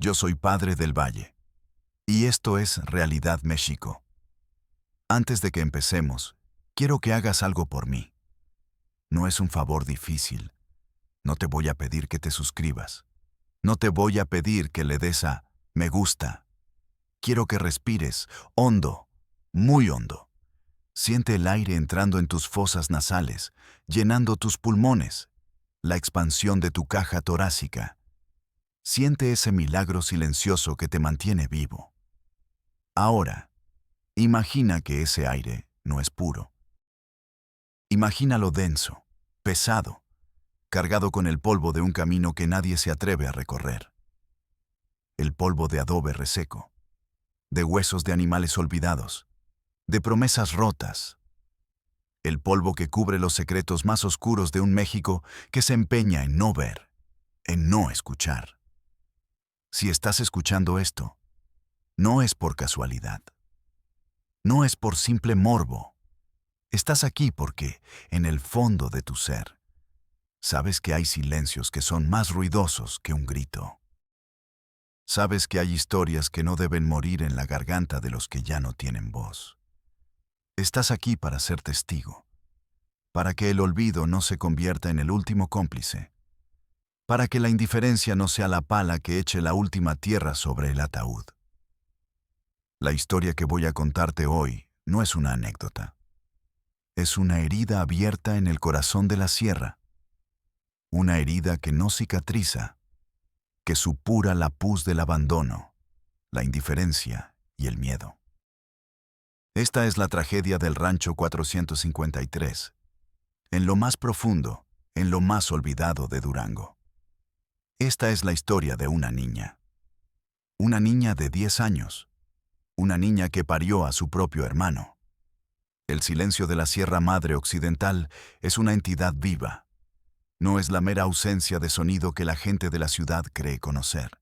Yo soy Padre del Valle. Y esto es Realidad México. Antes de que empecemos, quiero que hagas algo por mí. No es un favor difícil. No te voy a pedir que te suscribas. No te voy a pedir que le des a me gusta. Quiero que respires hondo, muy hondo. Siente el aire entrando en tus fosas nasales, llenando tus pulmones, la expansión de tu caja torácica. Siente ese milagro silencioso que te mantiene vivo. Ahora, imagina que ese aire no es puro. Imagínalo denso, pesado, cargado con el polvo de un camino que nadie se atreve a recorrer. El polvo de adobe reseco, de huesos de animales olvidados, de promesas rotas. El polvo que cubre los secretos más oscuros de un México que se empeña en no ver, en no escuchar. Si estás escuchando esto, no es por casualidad. No es por simple morbo. Estás aquí porque, en el fondo de tu ser, sabes que hay silencios que son más ruidosos que un grito. Sabes que hay historias que no deben morir en la garganta de los que ya no tienen voz. Estás aquí para ser testigo, para que el olvido no se convierta en el último cómplice, para que la indiferencia no sea la pala que eche la última tierra sobre el ataúd. La historia que voy a contarte hoy no es una anécdota. Es una herida abierta en el corazón de la sierra. Una herida que no cicatriza, que supura la pus del abandono, la indiferencia y el miedo. Esta es la tragedia del Rancho 453, en lo más profundo, en lo más olvidado de Durango. Esta es la historia de una niña de 10 años, una niña que parió a su propio hermano. El silencio de la Sierra Madre Occidental es una entidad viva. No es la mera ausencia de sonido que la gente de la ciudad cree conocer.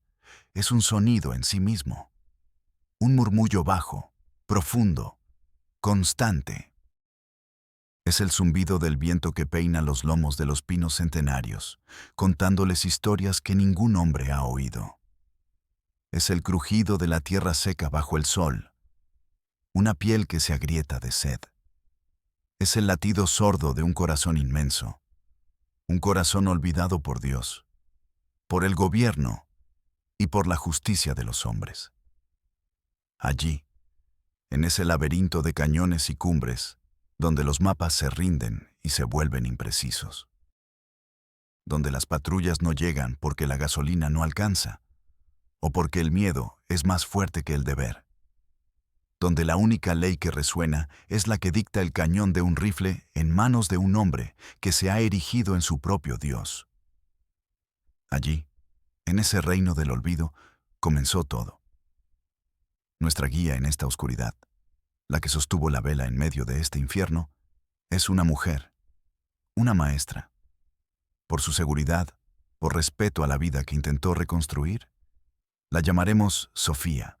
Es un sonido en sí mismo. Un murmullo bajo, profundo, constante. Es el zumbido del viento que peina los lomos de los pinos centenarios, contándoles historias que ningún hombre ha oído. Es el crujido de la tierra seca bajo el sol, una piel que se agrieta de sed. Es el latido sordo de un corazón inmenso, un corazón olvidado por Dios, por el gobierno y por la justicia de los hombres. Allí, en ese laberinto de cañones y cumbres, donde los mapas se rinden y se vuelven imprecisos. Donde las patrullas no llegan porque la gasolina no alcanza, o porque el miedo es más fuerte que el deber. Donde la única ley que resuena es la que dicta el cañón de un rifle en manos de un hombre que se ha erigido en su propio Dios. Allí, en ese reino del olvido, comenzó todo. Nuestra guía en esta oscuridad, la que sostuvo la vela en medio de este infierno, es una mujer, una maestra. Por su seguridad, por respeto a la vida que intentó reconstruir, la llamaremos Sofía.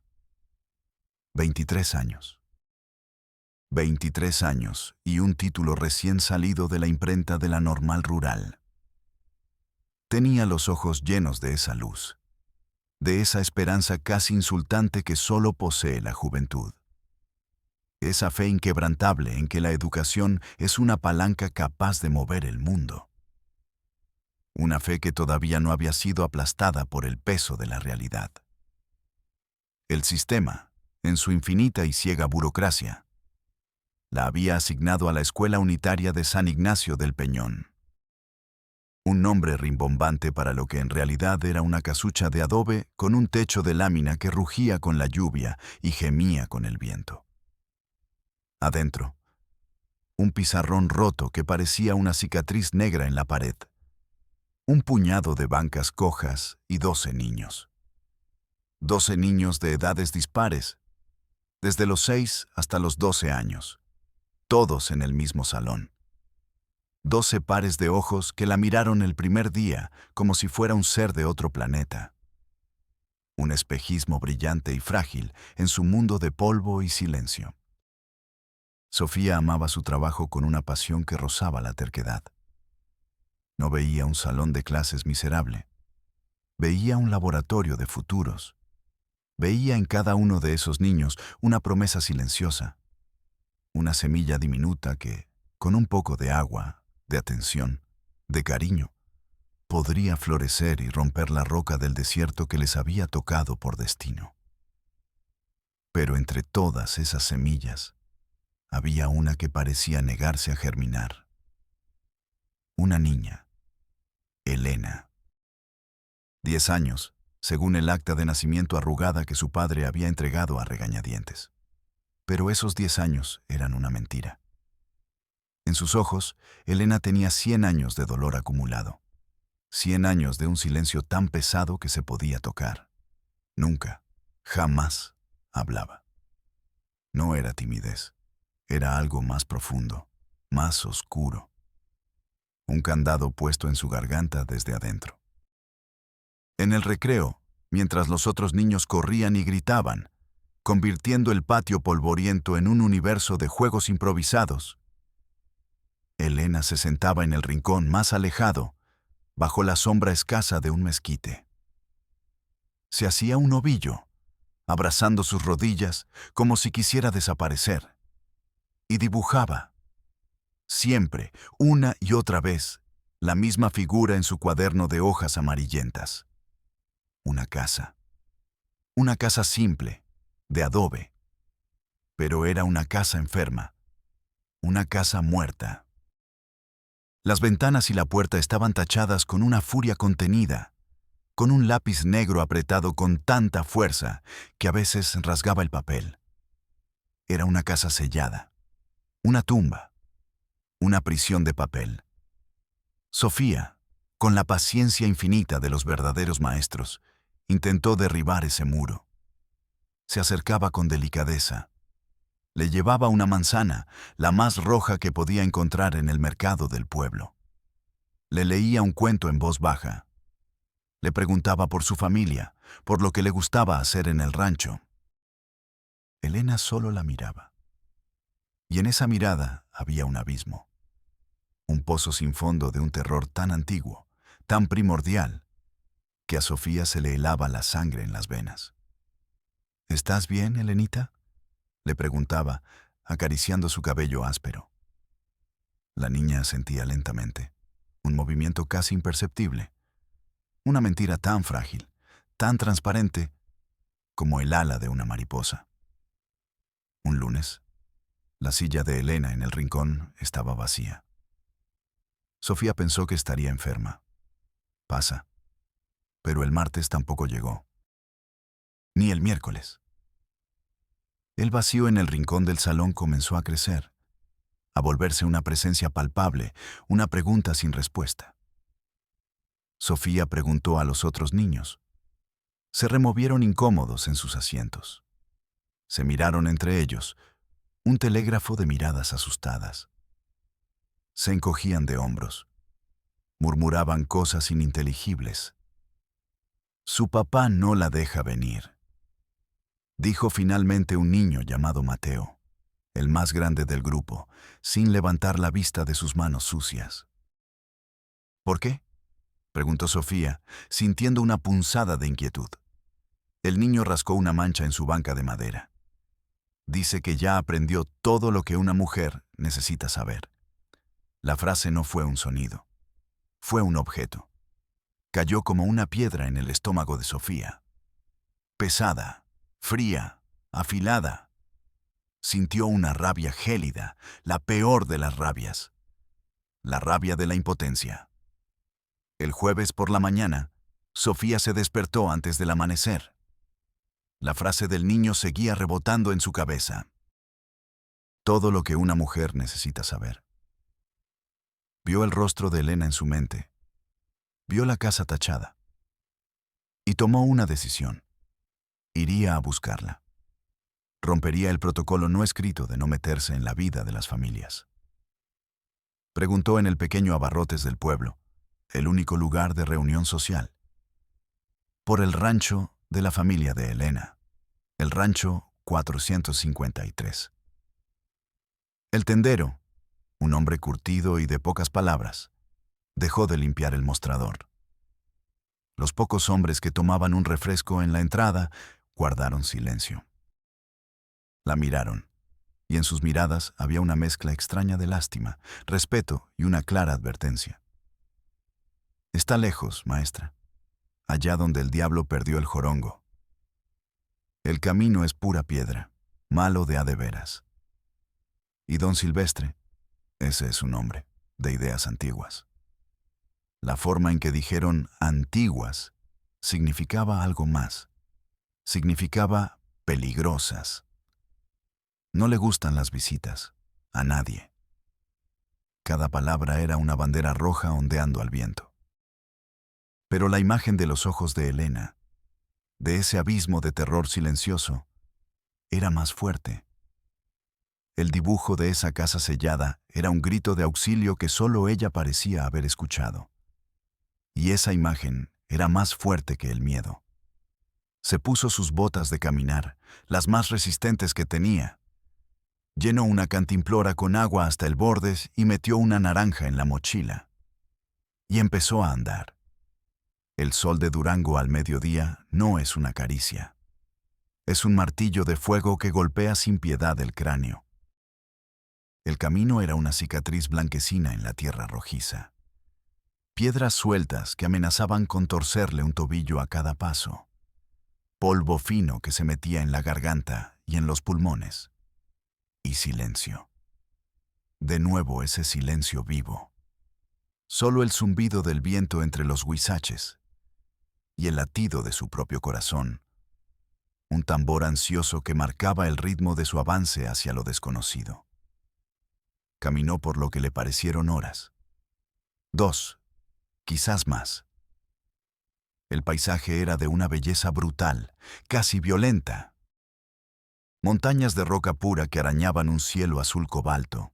23 años. 23 años y un título recién salido de la imprenta de la Normal Rural. Tenía los ojos llenos de esa luz, de esa esperanza casi insultante que solo posee la juventud. Esa fe inquebrantable en que la educación es una palanca capaz de mover el mundo. Una fe que todavía no había sido aplastada por el peso de la realidad. El sistema, en su infinita y ciega burocracia, la había asignado a la Escuela Unitaria de San Ignacio del Peñón. Un nombre rimbombante para lo que en realidad era una casucha de adobe con un techo de lámina que rugía con la lluvia y gemía con el viento. Adentro, un pizarrón roto que parecía una cicatriz negra en la pared. Un puñado de bancas cojas y 12 niños. 12 niños de edades dispares, desde los 6 hasta los 12 años, todos en el mismo salón. 12 pares de ojos que la miraron el primer día como si fuera un ser de otro planeta. Un espejismo brillante y frágil en su mundo de polvo y silencio. Sofía amaba su trabajo con una pasión que rozaba la terquedad. No veía un salón de clases miserable. Veía un laboratorio de futuros. Veía en cada uno de esos niños una promesa silenciosa, una semilla diminuta que, con un poco de agua, de atención, de cariño, podría florecer y romper la roca del desierto que les había tocado por destino. Pero entre todas esas semillas, había una que parecía negarse a germinar. Una niña, Elena. 10 años, según el acta de nacimiento arrugada que su padre había entregado a regañadientes. Pero esos 10 años eran una mentira. En sus ojos, Elena tenía 100 años de dolor acumulado. 100 años de un silencio tan pesado que se podía tocar. Nunca, jamás hablaba. No era timidez, era algo más profundo, más oscuro. Un candado puesto en su garganta desde adentro. En el recreo, mientras los otros niños corrían y gritaban, convirtiendo el patio polvoriento en un universo de juegos improvisados, Elena se sentaba en el rincón más alejado, bajo la sombra escasa de un mezquite. Se hacía un ovillo, abrazando sus rodillas como si quisiera desaparecer, y dibujaba, siempre, una y otra vez, la misma figura en su cuaderno de hojas amarillentas. Una casa simple, de adobe, pero era una casa enferma, una casa muerta. Las ventanas y la puerta estaban tachadas con una furia contenida, con un lápiz negro apretado con tanta fuerza que a veces rasgaba el papel. Era una casa sellada, una tumba, una prisión de papel. Sofía, con la paciencia infinita de los verdaderos maestros, intentó derribar ese muro. Se acercaba con delicadeza. Le llevaba una manzana, la más roja que podía encontrar en el mercado del pueblo. Le leía un cuento en voz baja. Le preguntaba por su familia, por lo que le gustaba hacer en el rancho. Elena solo la miraba. Y en esa mirada había un abismo. Un pozo sin fondo de un terror tan antiguo, tan primordial, que a Sofía se le helaba la sangre en las venas. ¿Estás bien, Elenita?, le preguntaba, acariciando su cabello áspero. La niña asentía lentamente, un movimiento casi imperceptible. Una mentira tan frágil, tan transparente, como el ala de una mariposa. Un lunes, la silla de Elena en el rincón estaba vacía. Sofía pensó que estaría enferma. Pasa. Pero el martes tampoco llegó. Ni el miércoles. El vacío en el rincón del salón comenzó a crecer, a volverse una presencia palpable, una pregunta sin respuesta. Sofía preguntó a los otros niños. Se removieron incómodos en sus asientos. Se miraron entre ellos, un telégrafo de miradas asustadas. Se encogían de hombros. Murmuraban cosas ininteligibles. Su papá no la deja venir, dijo finalmente un niño llamado Mateo, el más grande del grupo, sin levantar la vista de sus manos sucias. ¿Por qué?, preguntó Sofía, sintiendo una punzada de inquietud. El niño rascó una mancha en su banca de madera. Dice que ya aprendió todo lo que una mujer necesita saber. La frase no fue un sonido. Fue un objeto. Cayó como una piedra en el estómago de Sofía. Pesada, fría, afilada. Sintió una rabia gélida, la peor de las rabias. La rabia de la impotencia. El jueves por la mañana, Sofía se despertó antes del amanecer. La frase del niño seguía rebotando en su cabeza. Todo lo que una mujer necesita saber. Vio el rostro de Elena en su mente. Vio la casa tachada. Y tomó una decisión. Iría a buscarla. Rompería el protocolo no escrito de no meterse en la vida de las familias. Preguntó en el pequeño abarrotes del pueblo, el único lugar de reunión social. Por el rancho de la familia de Elena, el rancho 453. El tendero, un hombre curtido y de pocas palabras, dejó de limpiar el mostrador. Los pocos hombres que tomaban un refresco en la entrada guardaron silencio. La miraron, y en sus miradas había una mezcla extraña de lástima, respeto y una clara advertencia. Está lejos, maestra, allá donde el diablo perdió el jorongo. El camino es pura piedra, malo de a de veras. Y don Silvestre, ese es su nombre, de ideas antiguas. La forma en que dijeron antiguas significaba algo más. Significaba peligrosas. No le gustan las visitas, a nadie. Cada palabra era una bandera roja ondeando al viento. Pero la imagen de los ojos de Elena, de ese abismo de terror silencioso, era más fuerte. El dibujo de esa casa sellada era un grito de auxilio que solo ella parecía haber escuchado. Y esa imagen era más fuerte que el miedo. Se puso sus botas de caminar, las más resistentes que tenía. Llenó una cantimplora con agua hasta el borde y metió una naranja en la mochila. Y empezó a andar. El sol de Durango al mediodía no es una caricia. Es un martillo de fuego que golpea sin piedad el cráneo. El camino era una cicatriz blanquecina en la tierra rojiza. Piedras sueltas que amenazaban con torcerle un tobillo a cada paso. Polvo fino que se metía en la garganta y en los pulmones. Y silencio. De nuevo ese silencio vivo. Solo el zumbido del viento entre los huizaches y el latido de su propio corazón. Un tambor ansioso que marcaba el ritmo de su avance hacia lo desconocido. Caminó por lo que le parecieron horas. 2, quizás más. El paisaje era de una belleza brutal, casi violenta. Montañas de roca pura que arañaban un cielo azul cobalto.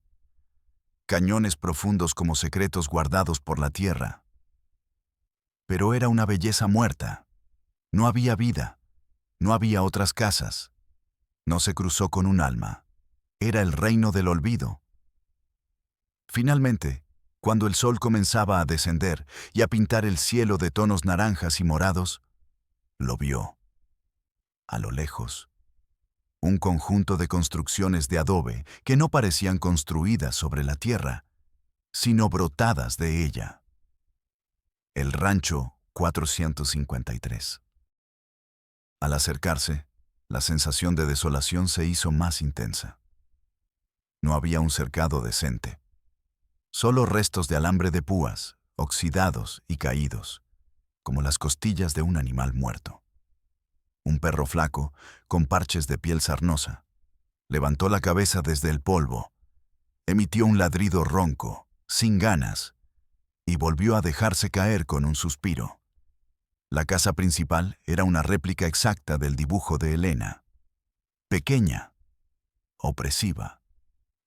Cañones profundos como secretos guardados por la tierra. Pero era una belleza muerta. No había vida. No había otras casas. No se cruzó con un alma. Era el reino del olvido. Finalmente, cuando el sol comenzaba a descender y a pintar el cielo de tonos naranjas y morados, lo vio. A lo lejos. Un conjunto de construcciones de adobe que no parecían construidas sobre la tierra, sino brotadas de ella. El rancho 453. Al acercarse, la sensación de desolación se hizo más intensa. No había un cercado decente. Solo restos de alambre de púas, oxidados y caídos, como las costillas de un animal muerto. Un perro flaco, con parches de piel sarnosa, levantó la cabeza desde el polvo, emitió un ladrido ronco, sin ganas, y volvió a dejarse caer con un suspiro. La casa principal era una réplica exacta del dibujo de Elena. Pequeña, opresiva,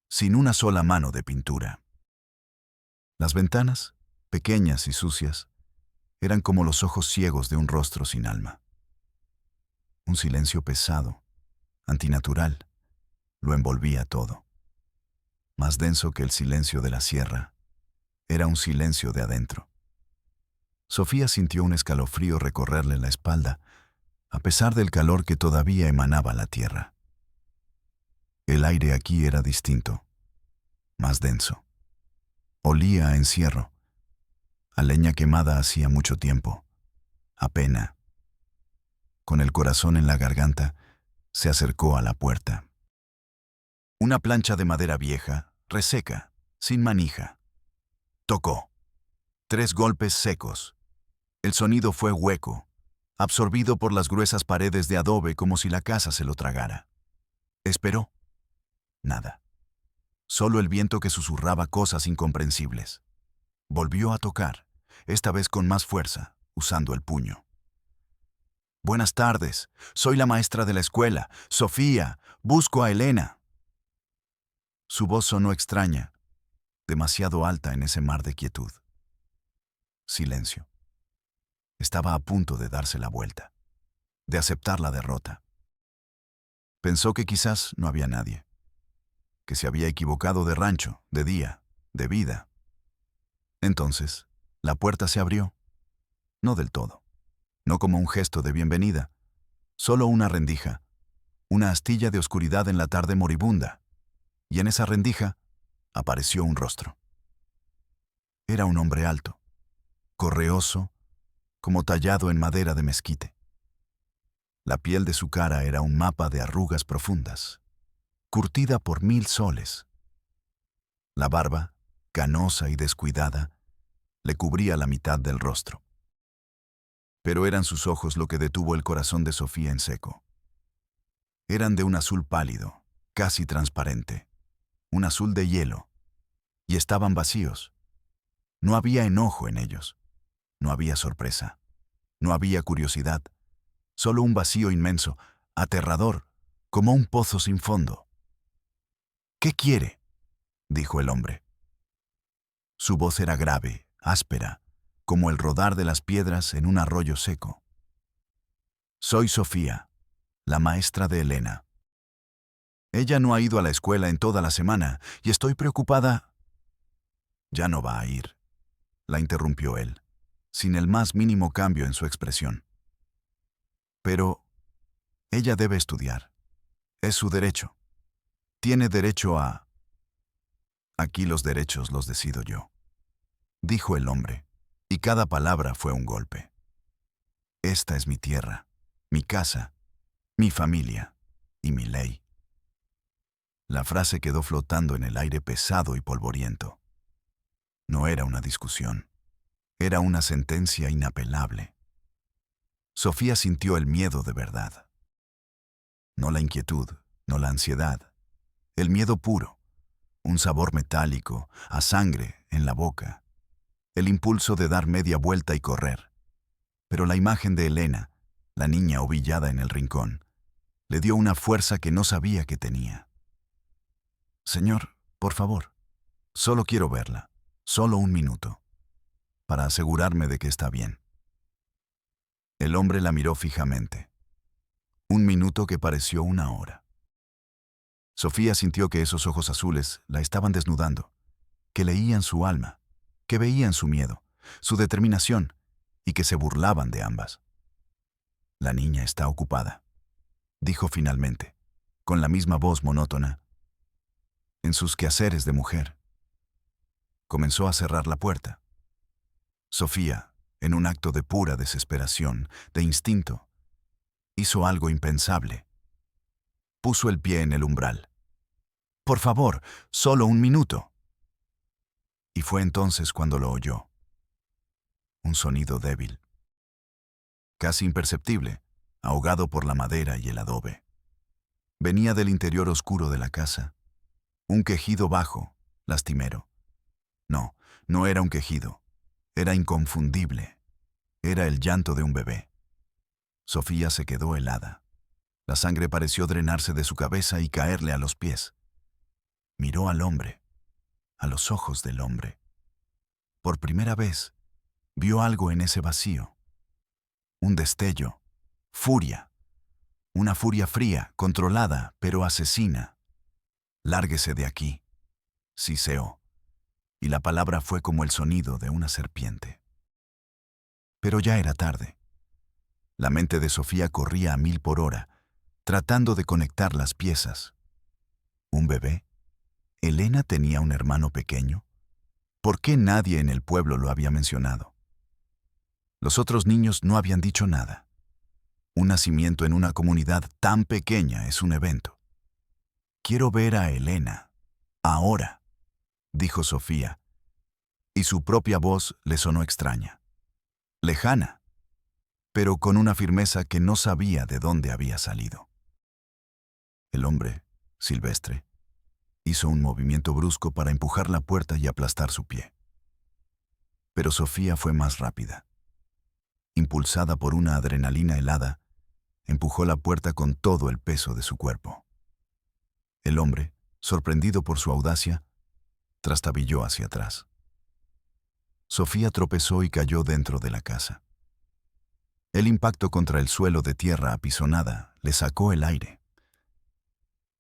sin una sola mano de pintura. Las ventanas, pequeñas y sucias, eran como los ojos ciegos de un rostro sin alma. Un silencio pesado, antinatural, lo envolvía todo. Más denso que el silencio de la sierra, era un silencio de adentro. Sofía sintió un escalofrío recorrerle la espalda, a pesar del calor que todavía emanaba la tierra. El aire aquí era distinto, más denso. Olía a encierro, a leña quemada hacía mucho tiempo, a pena. Con el corazón en la garganta, se acercó a la puerta. Una plancha de madera vieja, reseca, sin manija. Tocó. 3 golpes secos. El sonido fue hueco, absorbido por las gruesas paredes de adobe como si la casa se lo tragara. Esperó. Nada. Solo el viento que susurraba cosas incomprensibles. Volvió a tocar, esta vez con más fuerza, usando el puño. Buenas tardes, soy la maestra de la escuela, Sofía, busco a Elena. Su voz sonó extraña, demasiado alta en ese mar de quietud. Silencio. Estaba a punto de darse la vuelta, de aceptar la derrota. Pensó que quizás no había nadie, que se había equivocado de rancho, de día, de vida. Entonces, la puerta se abrió, no del todo. no como un gesto de bienvenida, solo una rendija, una astilla de oscuridad en la tarde moribunda, y en esa rendija apareció un rostro. Era un hombre alto, correoso, como tallado en madera de mezquite. La piel de su cara era un mapa de arrugas profundas, curtida por 1000 soles. La barba, canosa y descuidada, le cubría la mitad del rostro. Pero eran sus ojos lo que detuvo el corazón de Sofía en seco. Eran de un azul pálido, casi transparente, un azul de hielo, y estaban vacíos. No había enojo en ellos, no había sorpresa, no había curiosidad, solo un vacío inmenso, aterrador, como un pozo sin fondo. «¿Qué quiere?», dijo el hombre. Su voz era grave, áspera, como el rodar de las piedras en un arroyo seco. «Soy Sofía, la maestra de Elena. Ella no ha ido a la escuela en toda la semana y estoy preocupada». «Ya no va a ir», la interrumpió él, sin el más mínimo cambio en su expresión. «Pero ella debe estudiar. Es su derecho. Tiene derecho a...». «Aquí los derechos los decido yo», dijo el hombre, y cada palabra fue un golpe. «Esta es mi tierra, mi casa, mi familia y mi ley». La frase quedó flotando en el aire pesado y polvoriento. No era una discusión, era una sentencia inapelable. Sofía sintió el miedo de verdad. No la inquietud, no la ansiedad, el miedo puro, un sabor metálico, a sangre, en la boca, el impulso de dar media vuelta y correr. Pero la imagen de Elena, la niña ovillada en el rincón, le dio una fuerza que no sabía que tenía. «Señor, por favor, solo quiero verla, solo un minuto, para asegurarme de que está bien». El hombre la miró fijamente. Un minuto que pareció una hora. Sofía sintió que esos ojos azules la estaban desnudando, que leían su alma, que veían su miedo, su determinación, y que se burlaban de ambas. «La niña está ocupada», dijo finalmente, con la misma voz monótona, «en sus quehaceres de mujer». Comenzó a cerrar la puerta. Sofía, en un acto de pura desesperación, de instinto, hizo algo impensable. Puso el pie en el umbral. «Por favor, solo un minuto». Y fue entonces cuando lo oyó. Un sonido débil, casi imperceptible, ahogado por la madera y el adobe. Venía del interior oscuro de la casa. Un quejido bajo, lastimero. No, no era un quejido. Era inconfundible. Era el llanto de un bebé. Sofía se quedó helada. La sangre pareció drenarse de su cabeza y caerle a los pies. Miró al hombre, a los ojos del hombre. Por primera vez, vio algo en ese vacío. Un destello, furia. Una furia fría, controlada, pero asesina. «Lárguese de aquí», siseó, y la palabra fue como el sonido de una serpiente. Pero ya era tarde. La mente de Sofía corría a 1000 por hora, tratando de conectar las piezas. ¿Un bebé? ¿Elena tenía un hermano pequeño? ¿Por qué nadie en el pueblo lo había mencionado? Los otros niños no habían dicho nada. Un nacimiento en una comunidad tan pequeña es un evento. «Quiero ver a Elena, ahora», dijo Sofía, y su propia voz le sonó extraña, lejana, pero con una firmeza que no sabía de dónde había salido. El hombre, silvestre, hizo un movimiento brusco para empujar la puerta y aplastar su pie. Pero Sofía fue más rápida. Impulsada por una adrenalina helada, empujó la puerta con todo el peso de su cuerpo. El hombre, sorprendido por su audacia, trastabilló hacia atrás. Sofía tropezó y cayó dentro de la casa. El impacto contra el suelo de tierra apisonada le sacó el aire.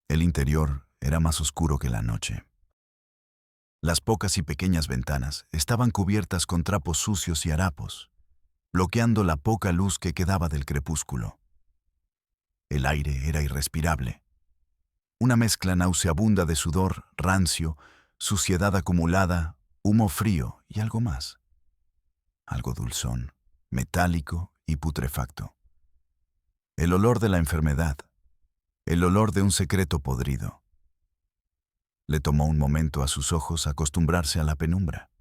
El interior era más oscuro que la noche. Las pocas y pequeñas ventanas estaban cubiertas con trapos sucios y harapos, bloqueando la poca luz que quedaba del crepúsculo. El aire era irrespirable. Una mezcla nauseabunda de sudor rancio, suciedad acumulada, humo frío y algo más. Algo dulzón, metálico y putrefacto. El olor de la enfermedad. El olor de un secreto podrido. Le tomó un momento a sus ojos acostumbrarse a la penumbra.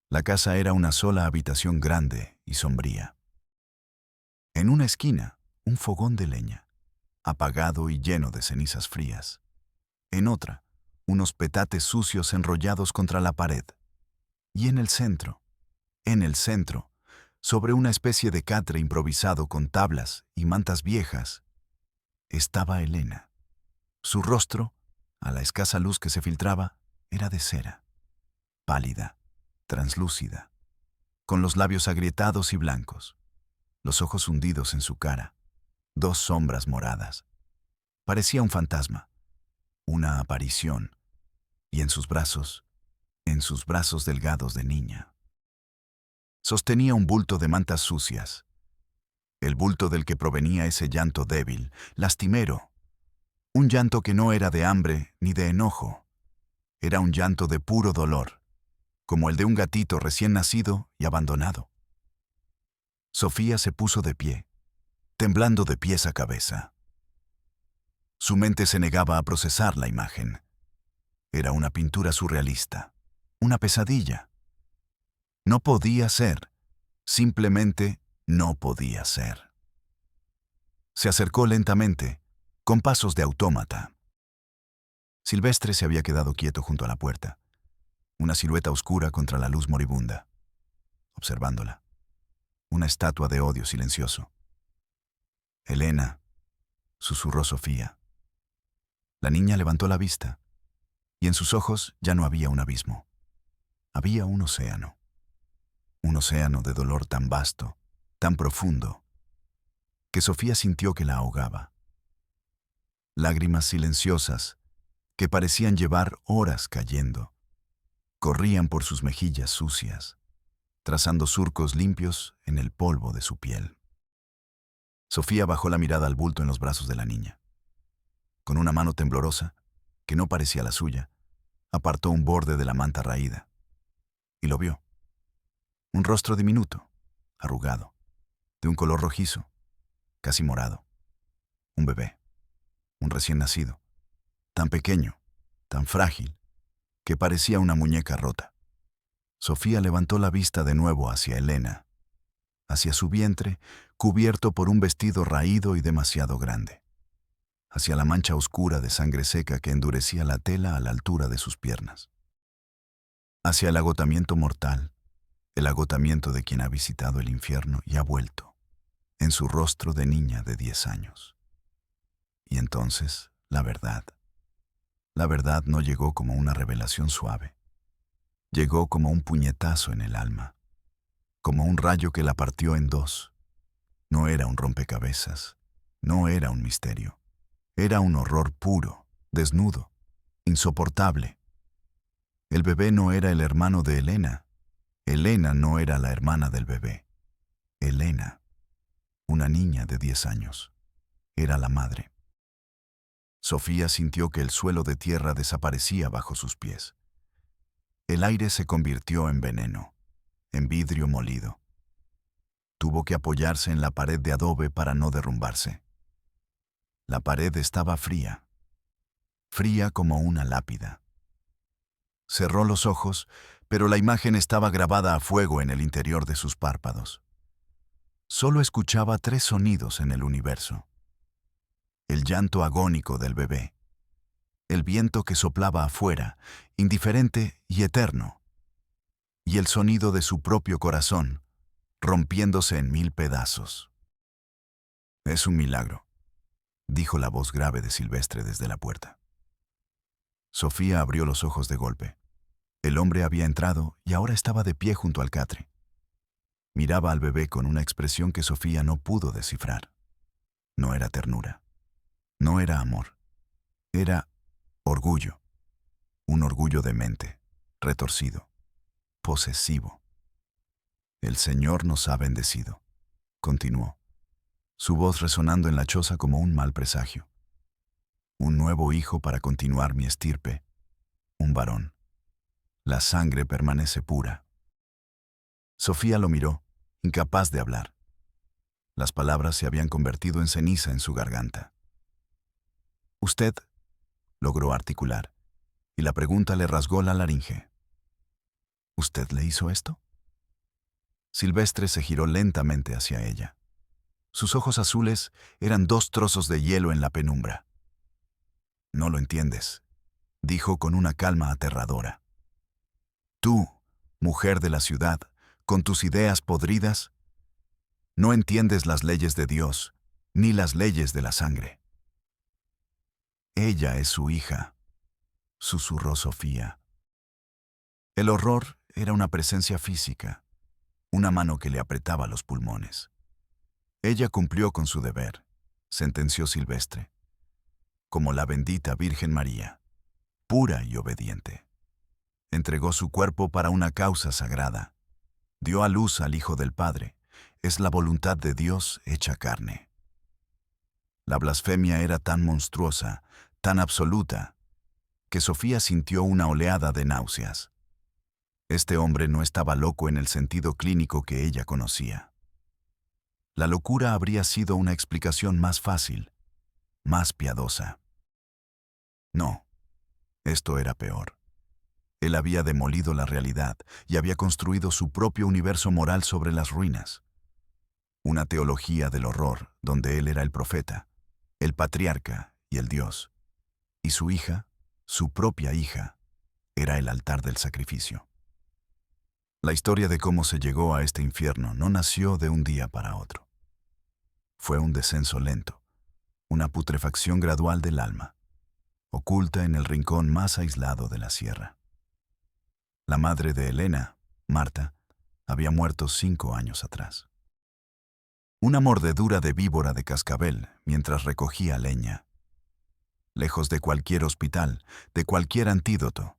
La casa era una sola habitación grande y sombría. En una esquina, un fogón de leña, apagado y lleno de cenizas frías. En otra, unos petates sucios enrollados contra la pared. Y en el centro, sobre una especie de catre improvisado con tablas y mantas viejas, estaba Elena. Su rostro, a la escasa luz que se filtraba, era de cera, pálida, translúcida, con los labios agrietados y blancos, los ojos hundidos en su cara, dos sombras moradas. Parecía un fantasma, una aparición, y en sus brazos delgados de niña. Sostenía un bulto de mantas sucias, el bulto del que provenía ese llanto débil, lastimero, un llanto que no era de hambre ni de enojo, era un llanto de puro dolor, como el de un gatito recién nacido y abandonado. Sofía se puso de pie, temblando de pies a cabeza. Su mente se negaba a procesar la imagen. Era una pintura surrealista, una pesadilla. No podía ser, simplemente no podía ser. Se acercó lentamente, con pasos de autómata. Silvestre se había quedado quieto junto a la puerta, una silueta oscura contra la luz moribunda, observándola, una estatua de odio silencioso. «Elena», susurró Sofía. La niña levantó la vista, y en sus ojos ya no había un abismo. Había un océano de dolor tan vasto, tan profundo, que Sofía sintió que la ahogaba. Lágrimas silenciosas, que parecían llevar horas cayendo, corrían por sus mejillas sucias, trazando surcos limpios en el polvo de su piel. Sofía bajó la mirada al bulto en los brazos de la niña. Con una mano temblorosa, que no parecía la suya, apartó un borde de la manta raída. Y lo vio. Un rostro diminuto, arrugado, de un color rojizo, casi morado. Un bebé, un recién nacido, tan pequeño, tan frágil, que parecía una muñeca rota. Sofía levantó la vista de nuevo hacia Elena, hacia su vientre, cubierto por un vestido raído y demasiado grande, hacia la mancha oscura de sangre seca que endurecía la tela a la altura de sus piernas, hacia el agotamiento mortal, el agotamiento de quien ha visitado el infierno y ha vuelto, en su rostro de niña de 10 años. Y entonces, la verdad no llegó como una revelación suave. Llegó como un puñetazo en el alma, como un rayo que la partió en dos. No era un rompecabezas, no era un misterio. Era un horror puro, desnudo, insoportable. El bebé no era el hermano de Elena. Elena no era la hermana del bebé. Elena, una niña de 10 años, era la madre. Sofía sintió que el suelo de tierra desaparecía bajo sus pies. El aire se convirtió en veneno, en vidrio molido. Tuvo que apoyarse en la pared de adobe para no derrumbarse. La pared estaba fría, fría como una lápida. Cerró los ojos, pero la imagen estaba grabada a fuego en el interior de sus párpados. Solo escuchaba 3 sonidos en el universo. El llanto agónico del bebé, el viento que soplaba afuera, indiferente y eterno, y el sonido de su propio corazón, rompiéndose en 1000 pedazos. «Es un milagro», dijo la voz grave de Silvestre desde la puerta. Sofía abrió los ojos de golpe. El hombre había entrado y ahora estaba de pie junto al catre. Miraba al bebé con una expresión que Sofía no pudo descifrar. No era ternura. No era amor. Era orgullo. Un orgullo demente, retorcido, posesivo. El Señor nos ha bendecido, continuó, su voz resonando en la choza como un mal presagio. Un nuevo hijo para continuar mi estirpe, un varón. La sangre permanece pura. Sofía lo miró, incapaz de hablar. Las palabras se habían convertido en ceniza en su garganta. Usted logró articular, y la pregunta le rasgó la laringe. ¿Usted le hizo esto? Silvestre se giró lentamente hacia ella. Sus ojos azules eran dos trozos de hielo en la penumbra. No lo entiendes, dijo con una calma aterradora. Tú, mujer de la ciudad, con tus ideas podridas, no entiendes las leyes de Dios, ni las leyes de la sangre. Ella es su hija, susurró Sofía. El horror era una presencia física, una mano que le apretaba los pulmones. Ella cumplió con su deber, sentenció Silvestre, como la bendita Virgen María, pura y obediente. Entregó su cuerpo para una causa sagrada. Dio a luz al Hijo del Padre. Es la voluntad de Dios hecha carne. La blasfemia era tan monstruosa, tan absoluta, que Sofía sintió una oleada de náuseas. Este hombre no estaba loco en el sentido clínico que ella conocía. La locura habría sido una explicación más fácil, más piadosa. No, esto era peor. Él había demolido la realidad y había construido su propio universo moral sobre las ruinas. Una teología del horror donde él era el profeta, el patriarca y el Dios. Y su hija, su propia hija, era el altar del sacrificio. La historia de cómo se llegó a este infierno no nació de un día para otro. Fue un descenso lento, una putrefacción gradual del alma, oculta en el rincón más aislado de la sierra. La madre de Elena, Marta, había muerto 5 años atrás. Una mordedura de víbora de cascabel mientras recogía leña. Lejos de cualquier hospital, de cualquier antídoto.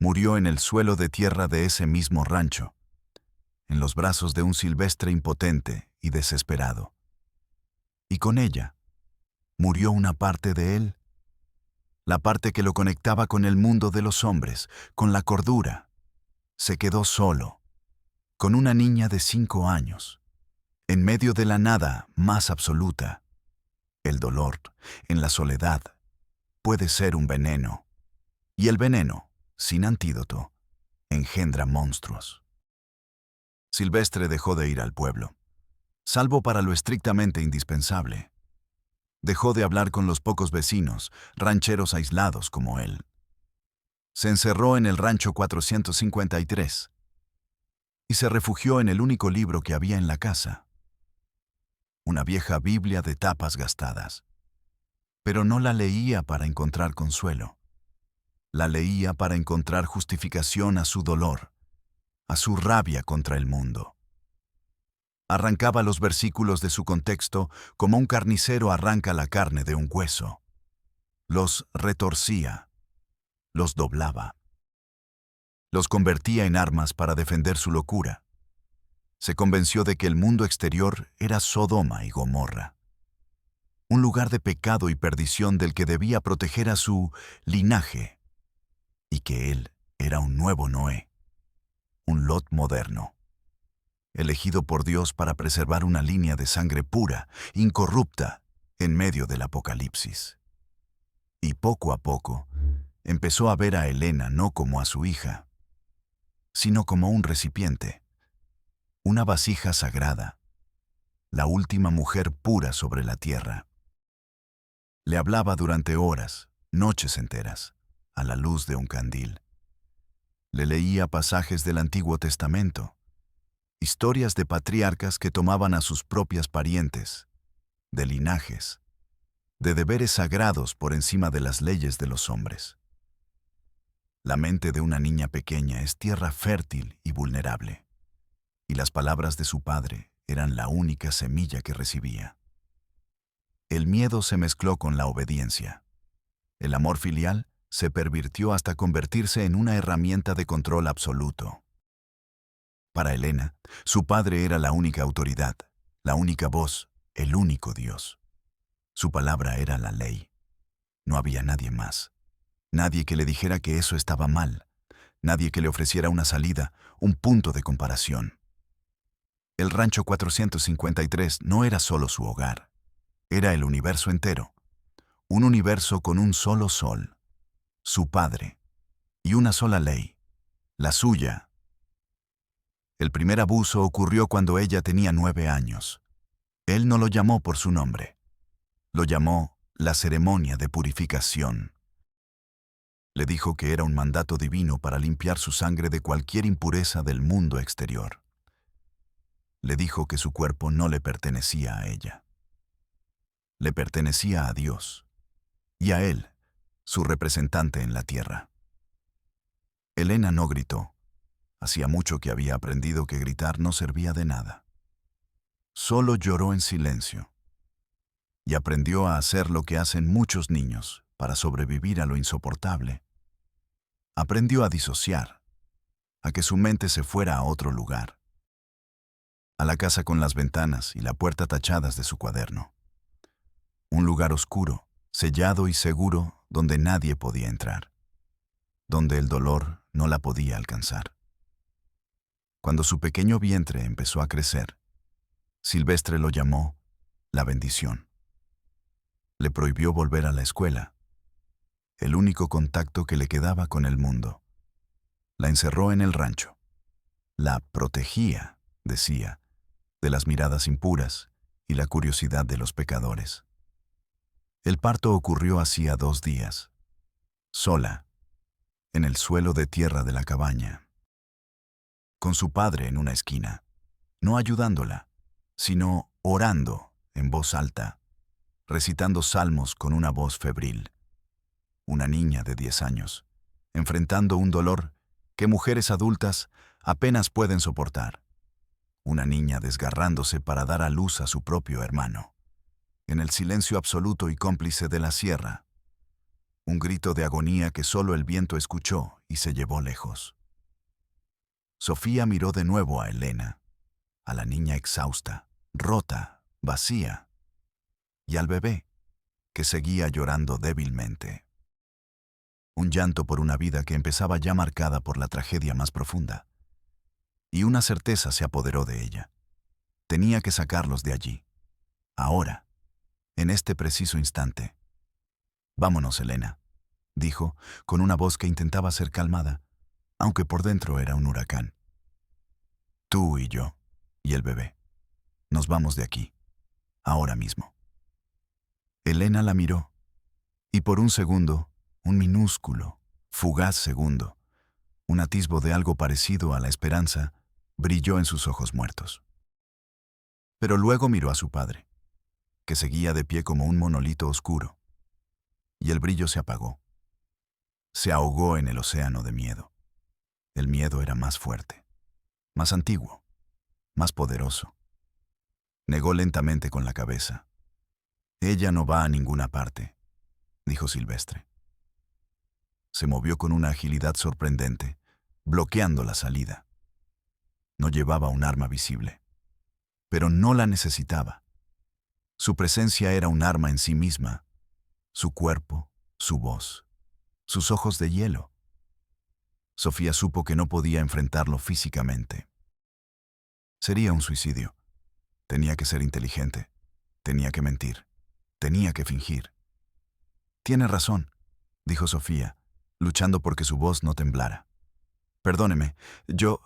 Murió en el suelo de tierra de ese mismo rancho, en los brazos de un Silvestre impotente y desesperado. Y con ella, murió una parte de él, la parte que lo conectaba con el mundo de los hombres, con la cordura. Se quedó solo, con una niña de 5 años, en medio de la nada más absoluta. El dolor, en la soledad, puede ser un veneno, y el veneno, sin antídoto, engendra monstruos. Silvestre dejó de ir al pueblo, salvo para lo estrictamente indispensable. Dejó de hablar con los pocos vecinos, rancheros aislados como él. Se encerró en el rancho 453 y se refugió en el único libro que había en la casa. Una vieja Biblia de tapas gastadas. Pero no la leía para encontrar consuelo. La leía para encontrar justificación a su dolor, a su rabia contra el mundo. Arrancaba los versículos de su contexto como un carnicero arranca la carne de un hueso. Los retorcía, los doblaba. Los convertía en armas para defender su locura. Se convenció de que el mundo exterior era Sodoma y Gomorra. Un lugar de pecado y perdición del que debía proteger a su linaje, y que él era un nuevo Noé, un Lot moderno, elegido por Dios para preservar una línea de sangre pura, incorrupta, en medio del apocalipsis. Y poco a poco, empezó a ver a Elena no como a su hija, sino como un recipiente, una vasija sagrada, la última mujer pura sobre la tierra. Le hablaba durante horas, noches enteras, a la luz de un candil. Le leía pasajes del Antiguo Testamento, historias de patriarcas que tomaban a sus propias parientes, de linajes, de deberes sagrados por encima de las leyes de los hombres. La mente de una niña pequeña es tierra fértil y vulnerable, y las palabras de su padre eran la única semilla que recibía. El miedo se mezcló con la obediencia. El amor filial se pervirtió hasta convertirse en una herramienta de control absoluto. Para Elena, su padre era la única autoridad, la única voz, el único Dios. Su palabra era la ley. No había nadie más. Nadie que le dijera que eso estaba mal. Nadie que le ofreciera una salida, un punto de comparación. El rancho 453 no era solo su hogar. Era el universo entero. Un universo con un solo sol. Su padre. Y una sola ley. La suya. El primer abuso ocurrió cuando ella tenía 9 años. Él no lo llamó por su nombre. Lo llamó la ceremonia de purificación. Le dijo que era un mandato divino para limpiar su sangre de cualquier impureza del mundo exterior. Le dijo que su cuerpo no le pertenecía a ella. Le pertenecía a Dios. Y a él, su representante en la tierra. Elena no gritó. Hacía mucho que había aprendido que gritar no servía de nada. Solo lloró en silencio. Y aprendió a hacer lo que hacen muchos niños para sobrevivir a lo insoportable. Aprendió a disociar, a que su mente se fuera a otro lugar. A la casa con las ventanas y la puerta tachadas de su cuaderno. Un lugar oscuro, sellado y seguro donde nadie podía entrar. Donde el dolor no la podía alcanzar. Cuando su pequeño vientre empezó a crecer, Silvestre lo llamó la bendición. Le prohibió volver a la escuela, el único contacto que le quedaba con el mundo. La encerró en el rancho. La protegía, decía, de las miradas impuras y la curiosidad de los pecadores. El parto ocurrió hacía 2 días, sola, en el suelo de tierra de la cabaña, con su padre en una esquina, no ayudándola, sino orando en voz alta, recitando salmos con una voz febril. Una niña de 10 años, enfrentando un dolor que mujeres adultas apenas pueden soportar. Una niña desgarrándose para dar a luz a su propio hermano. En el silencio absoluto y cómplice de la sierra. Un grito de agonía que solo el viento escuchó y se llevó lejos. Sofía miró de nuevo a Elena, a la niña exhausta, rota, vacía, y al bebé, que seguía llorando débilmente. Un llanto por una vida que empezaba ya marcada por la tragedia más profunda. Y una certeza se apoderó de ella. Tenía que sacarlos de allí. Ahora, en este preciso instante. «Vámonos, Elena», dijo, con una voz que intentaba ser calmada, aunque por dentro era un huracán. «Tú y yo, y el bebé. Nos vamos de aquí, ahora mismo». Elena la miró, y por un segundo, un minúsculo, fugaz segundo, un atisbo de algo parecido a la esperanza, brilló en sus ojos muertos. Pero luego miró a su padre, que seguía de pie como un monolito oscuro, y el brillo se apagó. Se ahogó en el océano de miedo. El miedo era más fuerte, más antiguo, más poderoso. Negó lentamente con la cabeza. «Ella no va a ninguna parte», dijo Silvestre. Se movió con una agilidad sorprendente, bloqueando la salida. No llevaba un arma visible, pero no la necesitaba. Su presencia era un arma en sí misma, su cuerpo, su voz, sus ojos de hielo. Sofía supo que no podía enfrentarlo físicamente. Sería un suicidio. Tenía que ser inteligente, tenía que mentir, tenía que fingir. «Tiene razón», dijo Sofía, luchando porque su voz no temblara. «Perdóneme, yo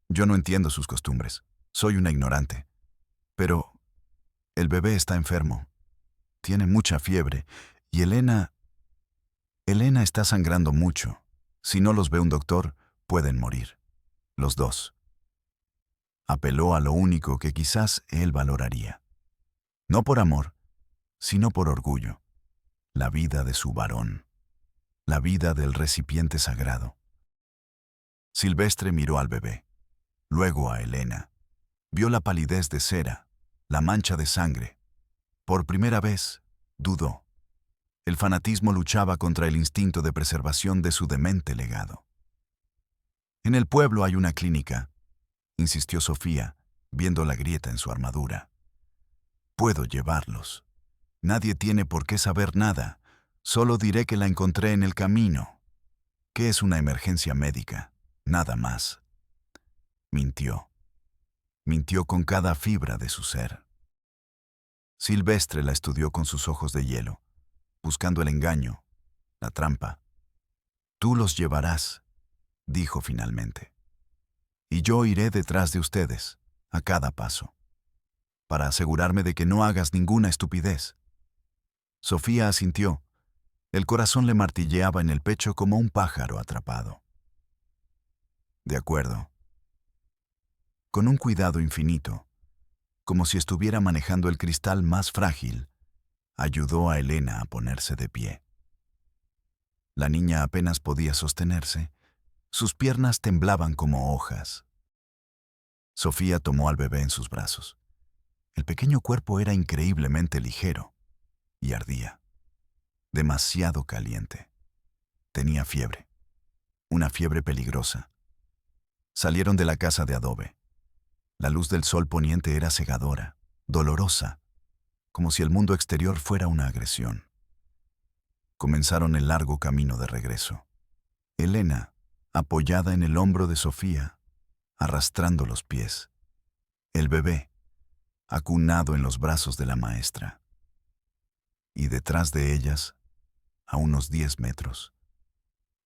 no entiendo sus costumbres. Soy una ignorante. Pero el bebé está enfermo. Tiene mucha fiebre. Y Elena está sangrando mucho. Si no los ve un doctor, pueden morir. Los dos». Apeló a lo único que quizás él valoraría. No por amor, sino por orgullo. La vida de su varón. La vida del recipiente sagrado. Silvestre miró al bebé, luego a Elena. Vio la palidez de cera, la mancha de sangre. Por primera vez, dudó. El fanatismo luchaba contra el instinto de preservación de su demente legado. «En el pueblo hay una clínica», insistió Sofía, viendo la grieta en su armadura. Puedo llevarlos. Nadie tiene por qué saber nada. Solo diré que la encontré en el camino. Que es una emergencia médica. Nada más. Mintió. Mintió con cada fibra de su ser. Silvestre la estudió con sus ojos de hielo, buscando el engaño, la trampa. Tú los llevarás, dijo finalmente. Y yo iré detrás de ustedes, a cada paso, para asegurarme de que no hagas ninguna estupidez. Sofía asintió. El corazón le martilleaba en el pecho como un pájaro atrapado. De acuerdo. Con un cuidado infinito, como si estuviera manejando el cristal más frágil, ayudó a Elena a ponerse de pie. La niña apenas podía sostenerse. Sus piernas temblaban como hojas. Sofía tomó al bebé en sus brazos. El pequeño cuerpo era increíblemente ligero y ardía. Demasiado caliente. Tenía fiebre. Una fiebre peligrosa. Salieron de la casa de adobe. La luz del sol poniente era cegadora, dolorosa, como si el mundo exterior fuera una agresión. Comenzaron el largo camino de regreso. Elena, apoyada en el hombro de Sofía, arrastrando los pies. El bebé, acunado en los brazos de la maestra. Y detrás de ellas, a unos 10 metros,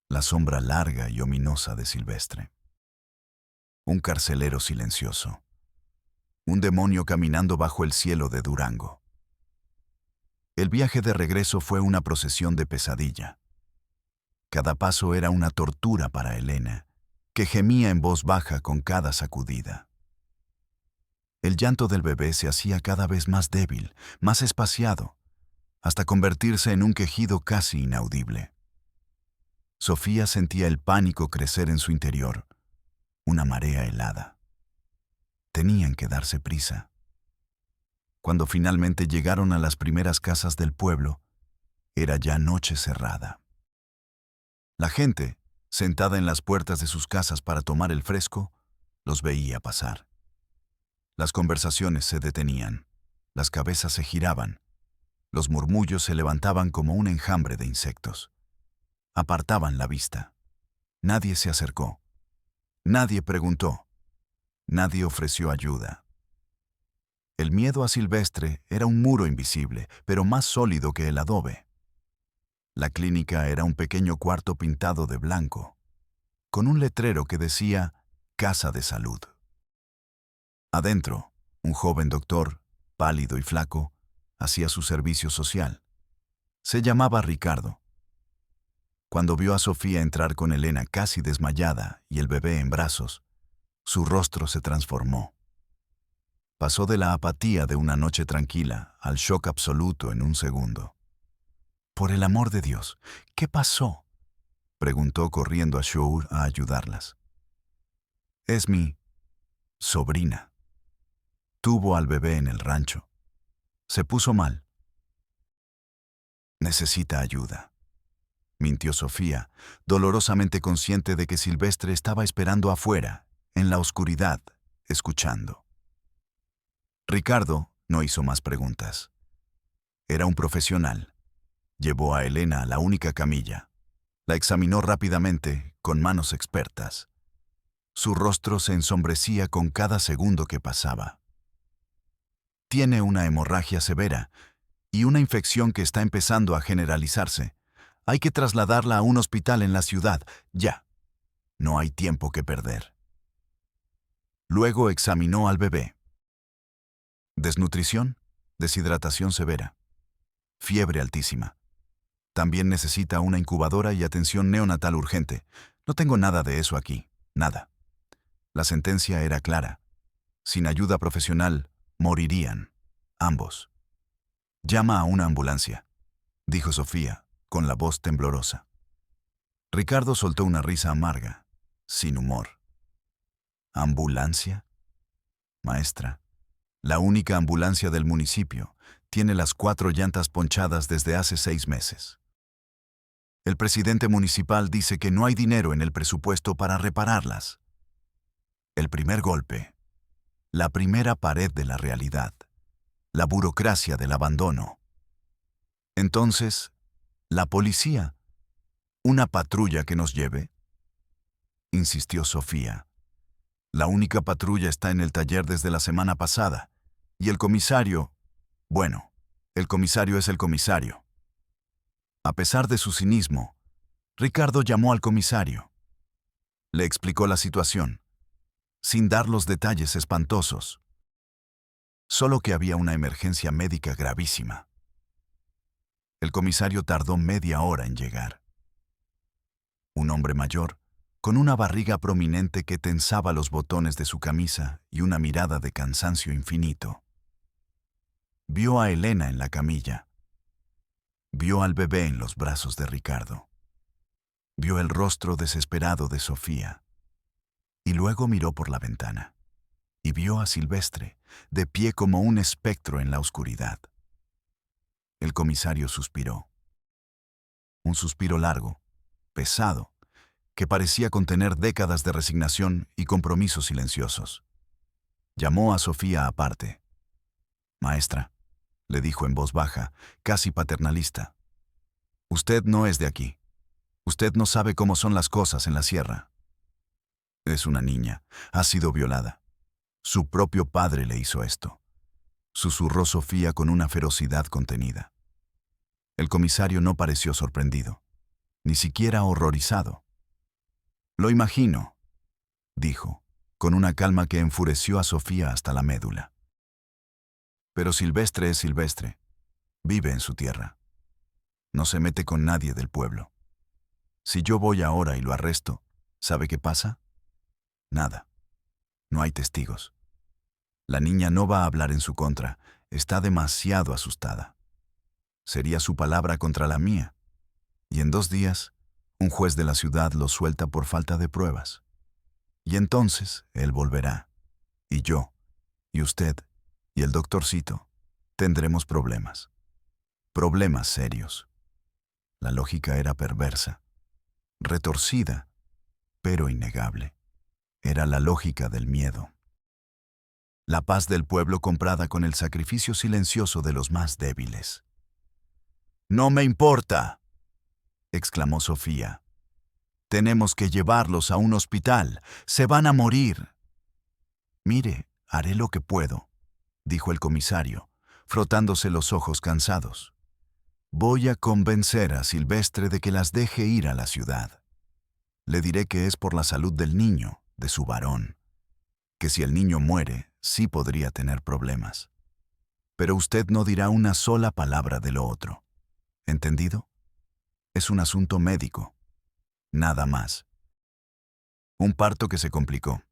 la sombra larga y ominosa de Silvestre. Un carcelero silencioso. Un demonio caminando bajo el cielo de Durango. El viaje de regreso fue una procesión de pesadilla. Cada paso era una tortura para Elena, que gemía en voz baja con cada sacudida. El llanto del bebé se hacía cada vez más débil, más espaciado, hasta convertirse en un quejido casi inaudible. Sofía sentía el pánico crecer en su interior, una marea helada. Tenían que darse prisa. Cuando finalmente llegaron a las primeras casas del pueblo, era ya noche cerrada. La gente, sentada en las puertas de sus casas para tomar el fresco, los veía pasar. Las conversaciones se detenían, las cabezas se giraban, los murmullos se levantaban como un enjambre de insectos. Apartaban la vista. Nadie se acercó. Nadie preguntó. Nadie ofreció ayuda. El miedo a Silvestre era un muro invisible, pero más sólido que el adobe. La clínica era un pequeño cuarto pintado de blanco, con un letrero que decía Casa de Salud. Adentro, un joven doctor, pálido y flaco, hacía su servicio social. Se llamaba Ricardo. Cuando vio a Sofía entrar con Elena casi desmayada y el bebé en brazos, su rostro se transformó. Pasó de la apatía de una noche tranquila al shock absoluto en un segundo. «Por el amor de Dios, ¿qué pasó?», preguntó corriendo a Shour a ayudarlas. «Es mi sobrina. Tuvo al bebé en el rancho. Se puso mal. Necesita ayuda», mintió Sofía, dolorosamente consciente de que Silvestre estaba esperando afuera, en la oscuridad, escuchando. Ricardo no hizo más preguntas. Era un profesional. Llevó a Elena a la única camilla. La examinó rápidamente, con manos expertas. Su rostro se ensombrecía con cada segundo que pasaba. Tiene una hemorragia severa y una infección que está empezando a generalizarse. Hay que trasladarla a un hospital en la ciudad, ya. No hay tiempo que perder. Luego examinó al bebé. Desnutrición, deshidratación severa, fiebre altísima. También necesita una incubadora y atención neonatal urgente. No tengo nada de eso aquí, nada. La sentencia era clara. Sin ayuda profesional, morirían, ambos. «Llama a una ambulancia», dijo Sofía, con la voz temblorosa. Ricardo soltó una risa amarga, sin humor. «¿Ambulancia? Maestra, la única ambulancia del municipio tiene las 4 llantas ponchadas desde hace 6 meses. El presidente municipal dice que no hay dinero en el presupuesto para repararlas». El primer golpe. La primera pared de la realidad. La burocracia del abandono. Entonces, la policía. ¿Una patrulla que nos lleve? Insistió Sofía. La única patrulla está en el taller desde la semana pasada. Y el comisario... Bueno, el comisario es el comisario. A pesar de su cinismo, Ricardo llamó al comisario. Le explicó la situación, sin dar los detalles espantosos. Solo que había una emergencia médica gravísima. El comisario tardó media hora en llegar. Un hombre mayor, con una barriga prominente que tensaba los botones de su camisa y una mirada de cansancio infinito. Vio a Elena en la camilla. Vio al bebé en los brazos de Ricardo. Vio el rostro desesperado de Sofía. Y luego miró por la ventana. Y vio a Silvestre, de pie como un espectro en la oscuridad. El comisario suspiró. Un suspiro largo, pesado, que parecía contener décadas de resignación y compromisos silenciosos. Llamó a Sofía aparte. «Maestra», le dijo en voz baja, casi paternalista, «usted no es de aquí. Usted no sabe cómo son las cosas en la sierra. Es una niña, ha sido violada. Su propio padre le hizo esto», susurró Sofía con una ferocidad contenida. El comisario no pareció sorprendido, ni siquiera horrorizado. «Lo imagino», dijo, con una calma que enfureció a Sofía hasta la médula. «Pero Silvestre es Silvestre. Vive en su tierra. No se mete con nadie del pueblo. Si yo voy ahora y lo arresto, ¿sabe qué pasa? Nada. No hay testigos. La niña no va a hablar en su contra. Está demasiado asustada. Sería su palabra contra la mía. Y en 2 días, un juez de la ciudad lo suelta por falta de pruebas. Y entonces él volverá. Y yo, y usted, y el doctorcito, tendremos problemas. Problemas serios». La lógica era perversa, retorcida, pero innegable. Era la lógica del miedo. La paz del pueblo comprada con el sacrificio silencioso de los más débiles. «No me importa», exclamó Sofía. «Tenemos que llevarlos a un hospital. Se van a morir». «Mire, haré lo que puedo», dijo el comisario, frotándose los ojos cansados. «Voy a convencer a Silvestre de que las deje ir a la ciudad. Le diré que es por la salud del niño, de su varón. Que si el niño muere, sí podría tener problemas. Pero usted no dirá una sola palabra de lo otro. ¿Entendido? Es un asunto médico. Nada más». Un parto que se complicó.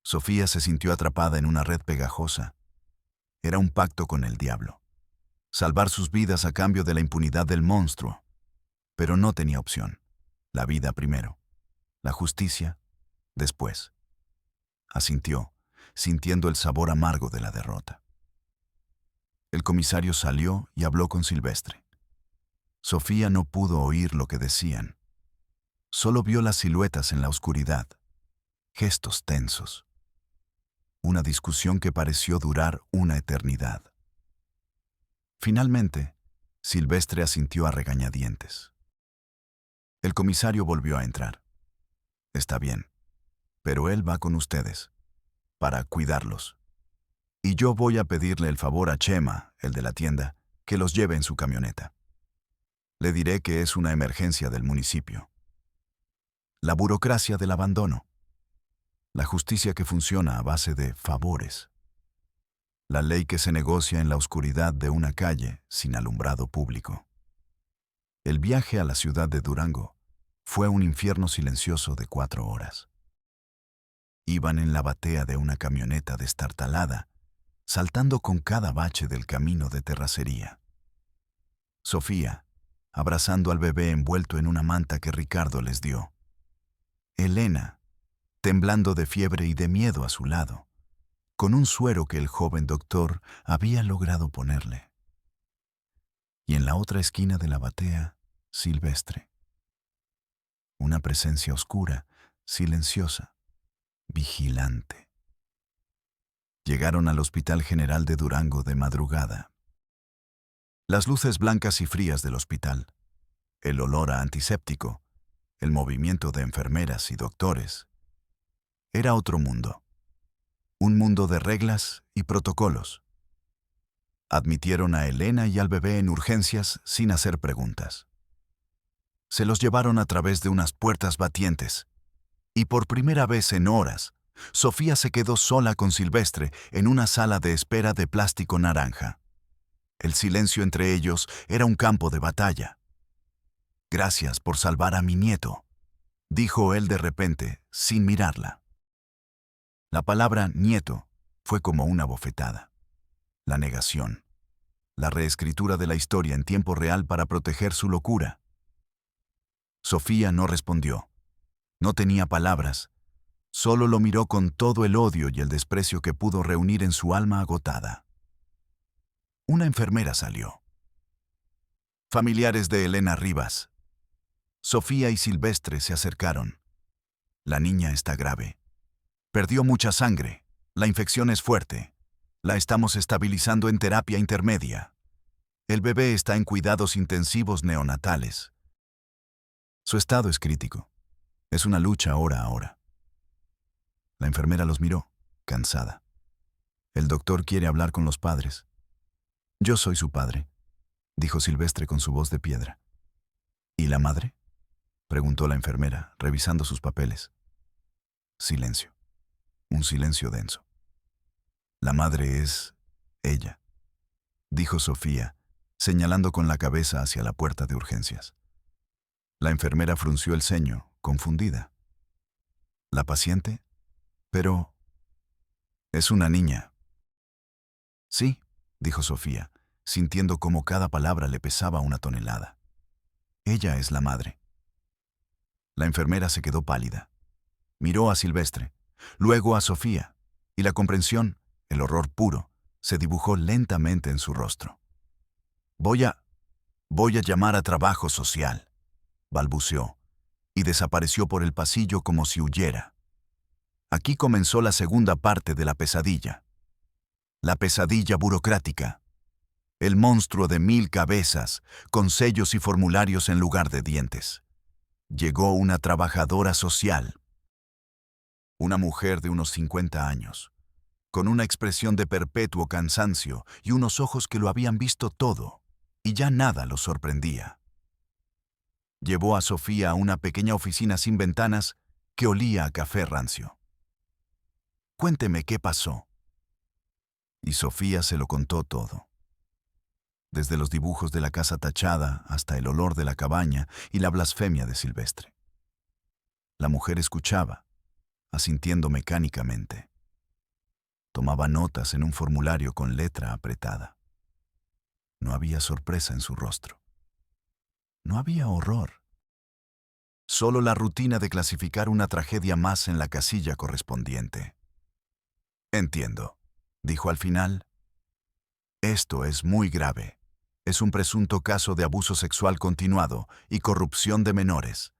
Sofía se sintió atrapada en una red pegajosa. Era un pacto con el diablo. Salvar sus vidas a cambio de la impunidad del monstruo. Pero no tenía opción. La vida primero. La justicia después. Asintió, sintiendo el sabor amargo de la derrota. El comisario salió y habló con Silvestre. Sofía no pudo oír lo que decían. Solo vio las siluetas en la oscuridad, gestos tensos. Una discusión que pareció durar una eternidad. Finalmente, Silvestre asintió a regañadientes. El comisario volvió a entrar. «Está bien, pero él va con ustedes, para cuidarlos. Y yo voy a pedirle el favor a Chema, el de la tienda, que los lleve en su camioneta. Le diré que es una emergencia del municipio. La burocracia del abandono. La justicia que funciona a base de favores. La ley que se negocia en la oscuridad de una calle sin alumbrado público». El viaje a la ciudad de Durango fue un infierno silencioso de 4 horas. Iban en la batea de una camioneta destartalada, saltando con cada bache del camino de terracería. Sofía, abrazando al bebé envuelto en una manta que Ricardo les dio. Elena, temblando de fiebre y de miedo a su lado, con un suero que el joven doctor había logrado ponerle. Y en la otra esquina de la batea, Silvestre. Una presencia oscura, silenciosa, vigilante. Llegaron al Hospital General de Durango de madrugada. Las luces blancas y frías del hospital, el olor a antiséptico, el movimiento de enfermeras y doctores. Era otro mundo. Un mundo de reglas y protocolos. Admitieron a Elena y al bebé en urgencias sin hacer preguntas. Se los llevaron a través de unas puertas batientes. Y por primera vez en horas, Sofía se quedó sola con Silvestre en una sala de espera de plástico naranja. El silencio entre ellos era un campo de batalla. «Gracias por salvar a mi nieto», dijo él de repente, sin mirarla. La palabra nieto fue como una bofetada. La negación. La reescritura de la historia en tiempo real para proteger su locura. Sofía no respondió. No tenía palabras. Solo lo miró con todo el odio y el desprecio que pudo reunir en su alma agotada. Una enfermera salió. Familiares de Elena Rivas. Sofía y Silvestre se acercaron. La niña está grave. Perdió mucha sangre. La infección es fuerte. La estamos estabilizando en terapia intermedia. El bebé está en cuidados intensivos neonatales. Su estado es crítico. Es una lucha hora a hora. La enfermera los miró, cansada. El doctor quiere hablar con los padres. Yo soy su padre, dijo Silvestre con su voz de piedra. ¿Y la madre?, preguntó la enfermera, revisando sus papeles. Silencio. Un silencio denso. La madre es ella, dijo Sofía, señalando con la cabeza hacia la puerta de urgencias. La enfermera frunció el ceño, confundida. ¿La paciente? Pero... es una niña. Sí, dijo Sofía, sintiendo cómo cada palabra le pesaba una tonelada. Ella es la madre. La enfermera se quedó pálida. Miró a Silvestre, luego a Sofía, y la comprensión, el horror puro, se dibujó lentamente en su rostro. Voy a llamar a trabajo social», balbuceó, y desapareció por el pasillo como si huyera. Aquí comenzó la segunda parte de la pesadilla. La pesadilla burocrática. El monstruo de 1000 cabezas, con sellos y formularios en lugar de dientes. Llegó una trabajadora social. Una mujer de unos 50 años, con una expresión de perpetuo cansancio y unos ojos que lo habían visto todo, y ya nada lo sorprendía. Llevó a Sofía a una pequeña oficina sin ventanas que olía a café rancio. «Cuénteme qué pasó». Y Sofía se lo contó todo. Desde los dibujos de la casa tachada hasta el olor de la cabaña y la blasfemia de Silvestre. La mujer escuchaba, asintiendo mecánicamente. Tomaba notas en un formulario con letra apretada. No había sorpresa en su rostro. No había horror. Solo la rutina de clasificar una tragedia más en la casilla correspondiente. «Entiendo», dijo al final. «Esto es muy grave. Es un presunto caso de abuso sexual continuado y corrupción de menores.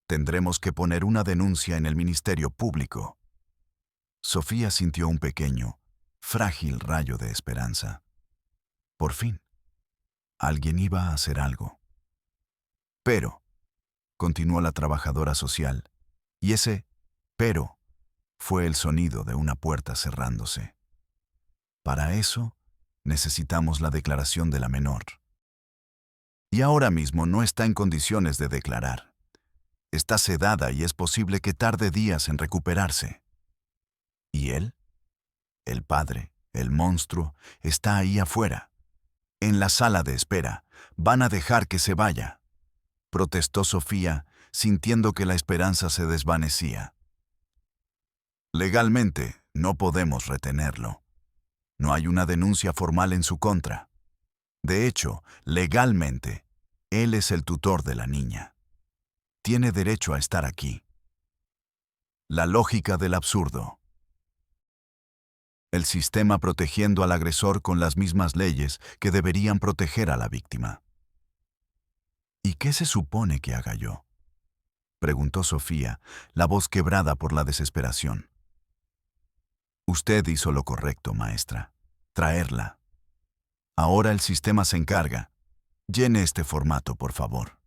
Tendremos que poner una denuncia en el Ministerio Público». Sofía sintió un pequeño, frágil rayo de esperanza. Por fin, alguien iba a hacer algo. «Pero», continuó la trabajadora social, y ese «pero» fue el sonido de una puerta cerrándose. «Para eso, necesitamos la declaración de la menor. Y ahora mismo no está en condiciones de declarar. Está sedada y es posible que tarde días en recuperarse. ¿Y él? El padre, el monstruo, está ahí afuera. En la sala de espera. Van a dejar que se vaya», protestó Sofía, sintiendo que la esperanza se desvanecía. «Legalmente, no podemos retenerlo. No hay una denuncia formal en su contra. De hecho, legalmente, él es el tutor de la niña. Tiene derecho a estar aquí». La lógica del absurdo. El sistema protegiendo al agresor con las mismas leyes que deberían proteger a la víctima. «¿Y qué se supone que haga yo?», preguntó Sofía, la voz quebrada por la desesperación. Usted hizo lo correcto, maestra. Traerla. Ahora el sistema se encarga. Llene este formato, por favor.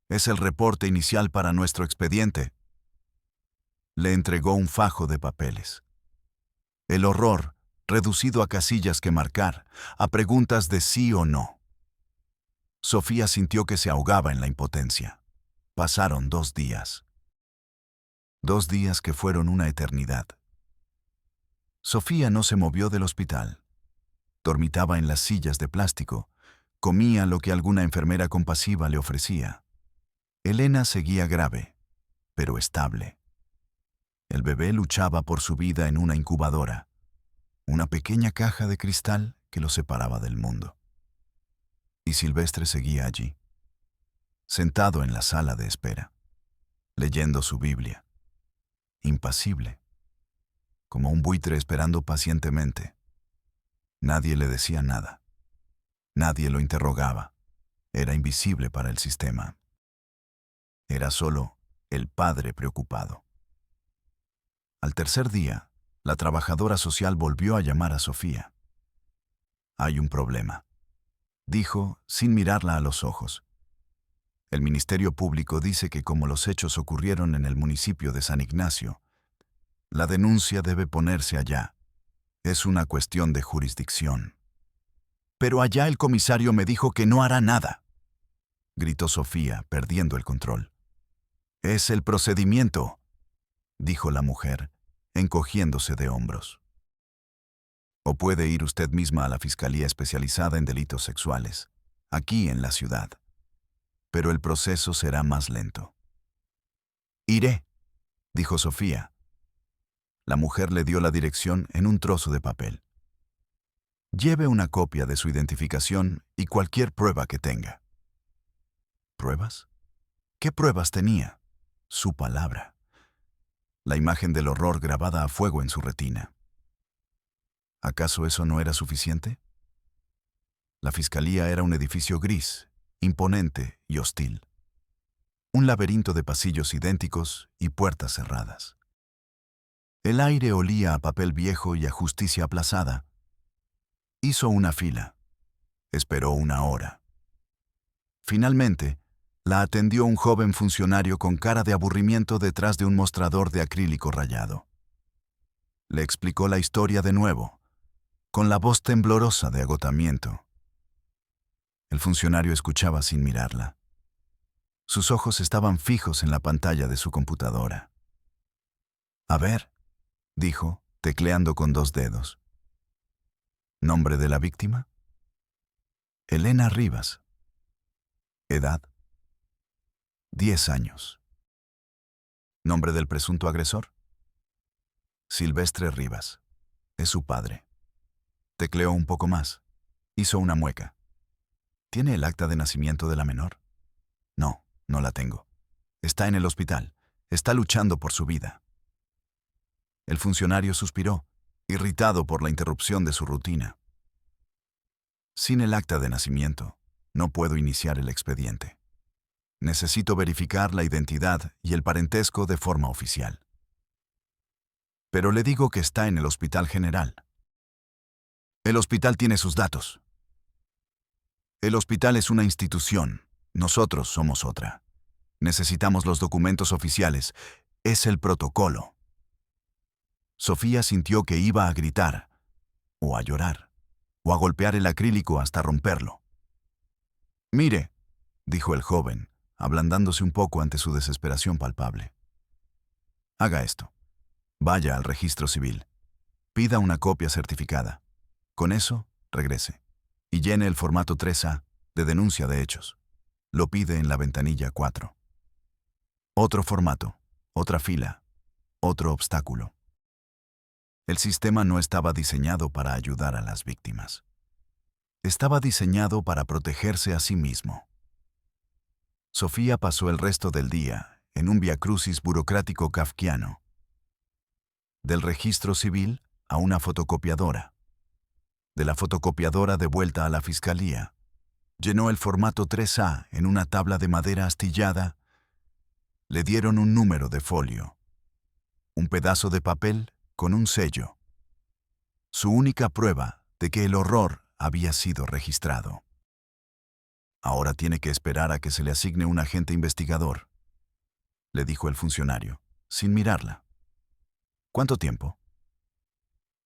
Es el reporte inicial para nuestro expediente. Le entregó un fajo de papeles. El horror, reducido a casillas que marcar, a preguntas de sí o no. Sofía sintió que se ahogaba en la impotencia. Pasaron 2 días. 2 días que fueron una eternidad. Sofía no se movió del hospital. Dormitaba en las sillas de plástico, comía lo que alguna enfermera compasiva le ofrecía. Elena seguía grave, pero estable. El bebé luchaba por su vida en una incubadora, una pequeña caja de cristal que lo separaba del mundo. Y Silvestre seguía allí, sentado en la sala de espera, leyendo su Biblia, impasible, como un buitre esperando pacientemente. Nadie le decía nada. Nadie lo interrogaba. Era invisible para el sistema. Era solo el padre preocupado. Al tercer día, la trabajadora social volvió a llamar a Sofía. Hay un problema, dijo sin mirarla a los ojos. El Ministerio Público dice que como los hechos ocurrieron en el municipio de San Ignacio, la denuncia debe ponerse allá. Es una cuestión de jurisdicción. Pero allá el comisario me dijo que no hará nada, gritó Sofía, perdiendo el control. Es el procedimiento, dijo la mujer, encogiéndose de hombros. O puede ir usted misma a la Fiscalía Especializada en Delitos Sexuales, aquí en la ciudad. Pero el proceso será más lento. Iré, dijo Sofía. La mujer le dio la dirección en un trozo de papel. Lleve una copia de su identificación y cualquier prueba que tenga. ¿Pruebas? ¿Qué pruebas tenía? Su palabra. La imagen del horror grabada a fuego en su retina. ¿Acaso eso no era suficiente? La fiscalía era un edificio gris, imponente y hostil. Un laberinto de pasillos idénticos y puertas cerradas. El aire olía a papel viejo y a justicia aplazada. Hizo una fila. Esperó 1 hora. Finalmente, la atendió un joven funcionario con cara de aburrimiento detrás de un mostrador de acrílico rayado. Le explicó la historia de nuevo, con la voz temblorosa de agotamiento. El funcionario escuchaba sin mirarla. Sus ojos estaban fijos en la pantalla de su computadora. A ver, dijo, tecleando con 2 dedos. ¿Nombre de la víctima? Elena Rivas. Edad: 10 años. ¿Nombre del presunto agresor? Silvestre Rivas. Es su padre. Tecleó un poco más. Hizo una mueca. ¿Tiene el acta de nacimiento de la menor? No, no la tengo. Está en el hospital. Está luchando por su vida. El funcionario suspiró, irritado por la interrupción de su rutina. Sin el acta de nacimiento, no puedo iniciar el expediente. Necesito verificar la identidad y el parentesco de forma oficial. Pero le digo que está en el Hospital General. El hospital tiene sus datos. El hospital es una institución. Nosotros somos otra. Necesitamos los documentos oficiales. Es el protocolo. Sofía sintió que iba a gritar, o a llorar, o a golpear el acrílico hasta romperlo. Mire, dijo el joven, ablandándose un poco ante su desesperación palpable. Haga esto. Vaya al registro civil. Pida una copia certificada. Con eso, regrese. Y llene el formato 3A de denuncia de hechos. Lo pide en la ventanilla 4. Otro formato, otra fila, otro obstáculo. El sistema no estaba diseñado para ayudar a las víctimas. Estaba diseñado para protegerse a sí mismo. Sofía pasó el resto del día en un viacrucis burocrático kafkiano. Del registro civil a una fotocopiadora. De la fotocopiadora de vuelta a la fiscalía. Llenó el formato 3A en una tabla de madera astillada. Le dieron un número de folio. Un pedazo de papel con un sello. Su única prueba de que el horror había sido registrado. Ahora tiene que esperar a que se le asigne un agente investigador, le dijo el funcionario, sin mirarla. ¿Cuánto tiempo?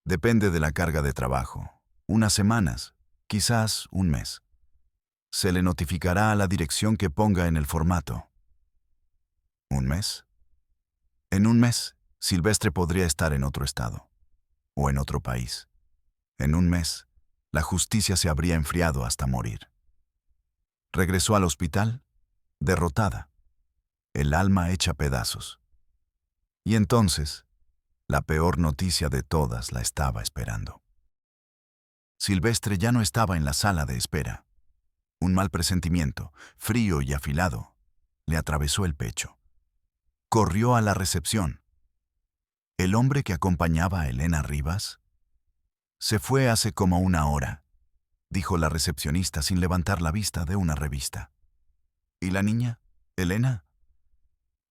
Depende de la carga de trabajo. Unas semanas, quizás un mes. Se le notificará a la dirección que ponga en el formato. ¿Un mes? En un mes, Silvestre podría estar en otro estado o en otro país. En un mes, la justicia se habría enfriado hasta morir. Regresó al hospital, derrotada, el alma hecha pedazos. Y entonces, la peor noticia de todas la estaba esperando. Silvestre ya no estaba en la sala de espera. Un mal presentimiento, frío y afilado, le atravesó el pecho. Corrió a la recepción. ¿El hombre que acompañaba a Elena Rivas? Se fue hace como una hora, dijo la recepcionista sin levantar la vista de una revista. ¿Y la niña, Elena?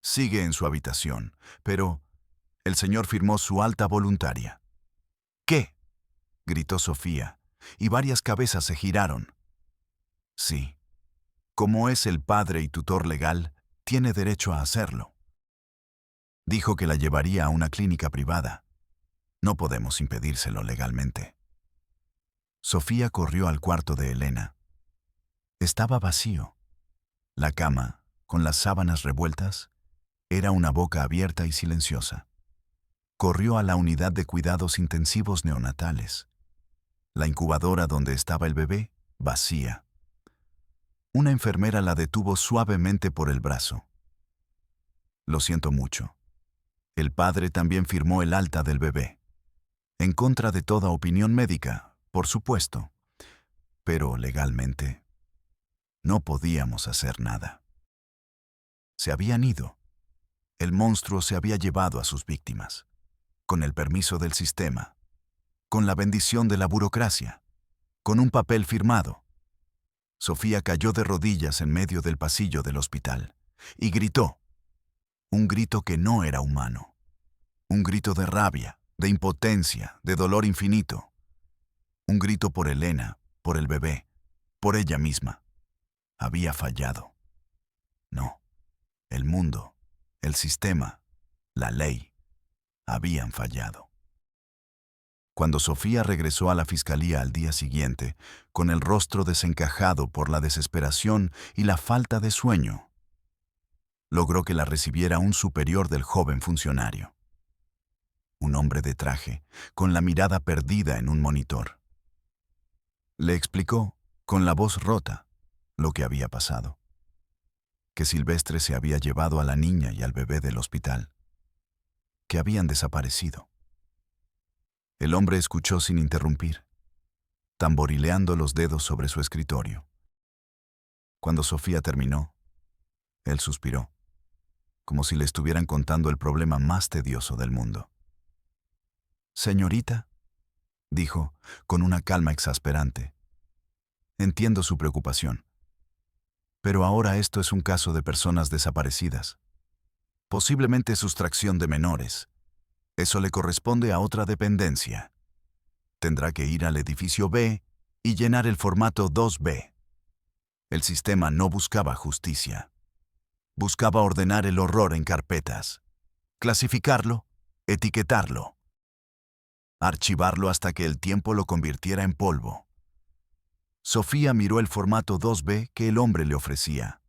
Sigue en su habitación, pero el señor firmó su alta voluntaria. ¿Qué? Gritó Sofía, y varias cabezas se giraron. Sí, como es el padre y tutor legal, tiene derecho a hacerlo. Dijo que la llevaría a una clínica privada. No podemos impedírselo legalmente. Sofía corrió al cuarto de Elena. Estaba vacío. La cama, con las sábanas revueltas, era una boca abierta y silenciosa. Corrió a la unidad de cuidados intensivos neonatales. La incubadora donde estaba el bebé, vacía. Una enfermera la detuvo suavemente por el brazo. Lo siento mucho. El padre también firmó el alta del bebé. En contra de toda opinión médica, por supuesto. Pero legalmente, no podíamos hacer nada. Se habían ido. El monstruo se había llevado a sus víctimas. Con el permiso del sistema. Con la bendición de la burocracia. Con un papel firmado. Sofía cayó de rodillas en medio del pasillo del hospital y gritó. Un grito que no era humano. Un grito de rabia, de impotencia, de dolor infinito. Un grito por Elena, por el bebé, por ella misma. Había fallado. No, el mundo, el sistema, la ley, habían fallado. Cuando Sofía regresó a la fiscalía al día siguiente, con el rostro desencajado por la desesperación y la falta de sueño, logró que la recibiera un superior del joven funcionario. Un hombre de traje, con la mirada perdida en un monitor. Le explicó, con la voz rota, lo que había pasado. Que Silvestre se había llevado a la niña y al bebé del hospital. Que habían desaparecido. El hombre escuchó sin interrumpir, tamborileando los dedos sobre su escritorio. Cuando Sofía terminó, él suspiró, como si le estuvieran contando el problema más tedioso del mundo. «Señorita», dijo, con una calma exasperante, «entiendo su preocupación. Pero ahora esto es un caso de personas desaparecidas. Posiblemente sustracción de menores. Eso le corresponde a otra dependencia. Tendrá que ir al edificio B y llenar el formato 2B. El sistema no buscaba justicia. Buscaba ordenar el horror en carpetas, clasificarlo, etiquetarlo, archivarlo hasta que el tiempo lo convirtiera en polvo. Sofía miró el formato 2B que el hombre le ofrecía.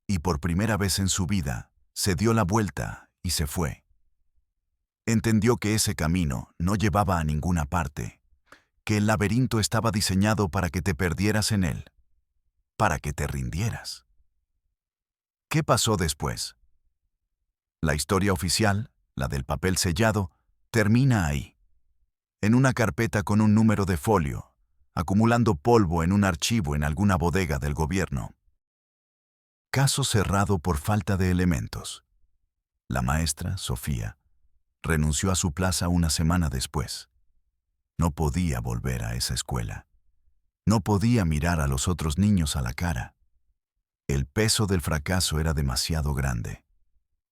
Y por primera vez en su vida, se dio la vuelta y se fue. Entendió que ese camino no llevaba a ninguna parte, que el laberinto estaba diseñado para que te perdieras en él, para que te rindieras. ¿Qué pasó después? La historia oficial, la del papel sellado, termina ahí, en una carpeta con un número de folio, acumulando polvo en un archivo en alguna bodega del gobierno. Caso cerrado por falta de elementos. La maestra, Sofía, renunció a su plaza una semana después. No podía volver a esa escuela. No podía mirar a los otros niños a la cara. El peso del fracaso era demasiado grande.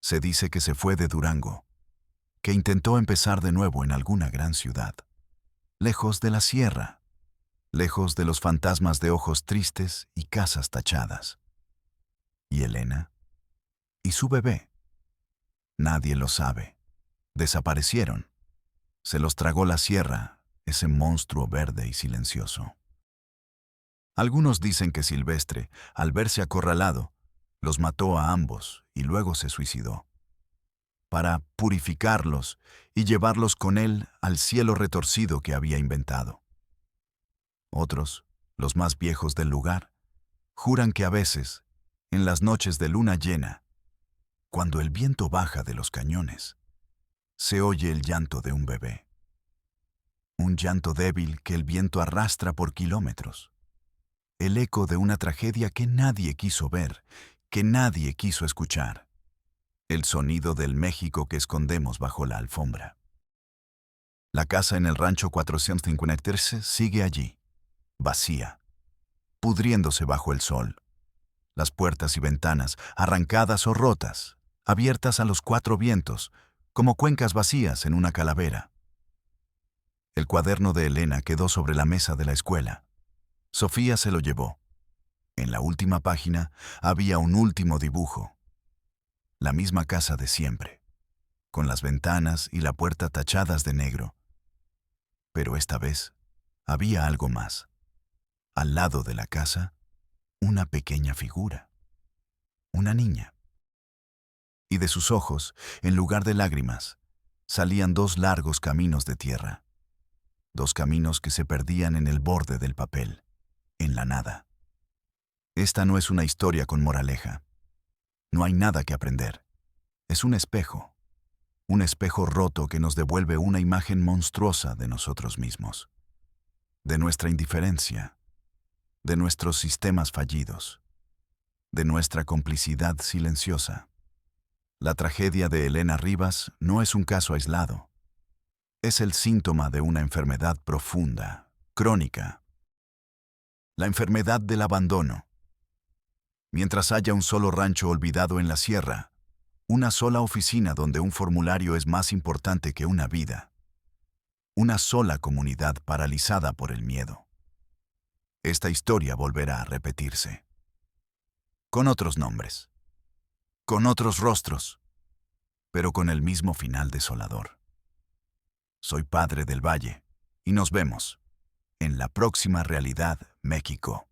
Se dice que se fue de Durango, que intentó empezar de nuevo en alguna gran ciudad. lejos de la sierra, lejos de los fantasmas de ojos tristes y casas tachadas. ¿Y Elena? ¿Y su bebé? Nadie lo sabe. Desaparecieron. Se los tragó la sierra, ese monstruo verde y silencioso. Algunos dicen que Silvestre, al verse acorralado, los mató a ambos y luego se suicidó, para purificarlos y llevarlos con él al cielo retorcido que había inventado. Otros, los más viejos del lugar, juran que a veces, en las noches de luna llena, cuando el viento baja de los cañones, se oye el llanto de un bebé. Un llanto débil que el viento arrastra por kilómetros. El eco de una tragedia que nadie quiso ver, que nadie quiso escuchar. El sonido del México que escondemos bajo la alfombra. La casa en el rancho 453 sigue allí, vacía, pudriéndose bajo el sol. Las puertas y ventanas, arrancadas o rotas, abiertas a los cuatro vientos, como cuencas vacías en una calavera. El cuaderno de Elena quedó sobre la mesa de la escuela. Sofía se lo llevó. En la última página había un último dibujo. La misma casa de siempre, con las ventanas y la puerta tachadas de negro. Pero esta vez había algo más. Al lado de la casa, una pequeña figura. Una niña. Y de sus ojos, en lugar de lágrimas, salían dos largos caminos de tierra. Dos caminos que se perdían en el borde del papel, en la nada. Esta no es una historia con moraleja. No hay nada que aprender. Es un espejo roto que nos devuelve una imagen monstruosa de nosotros mismos, de nuestra indiferencia, de nuestros sistemas fallidos, de nuestra complicidad silenciosa. La tragedia de Elena Rivas no es un caso aislado. Es el síntoma de una enfermedad profunda, crónica. La enfermedad del abandono. Mientras haya un solo rancho olvidado en la sierra, una sola oficina donde un formulario es más importante que una vida, una sola comunidad paralizada por el miedo. Esta historia volverá a repetirse. Con otros nombres, con otros rostros, pero con el mismo final desolador. Soy Padre del Valle y nos vemos en la próxima Realidad México.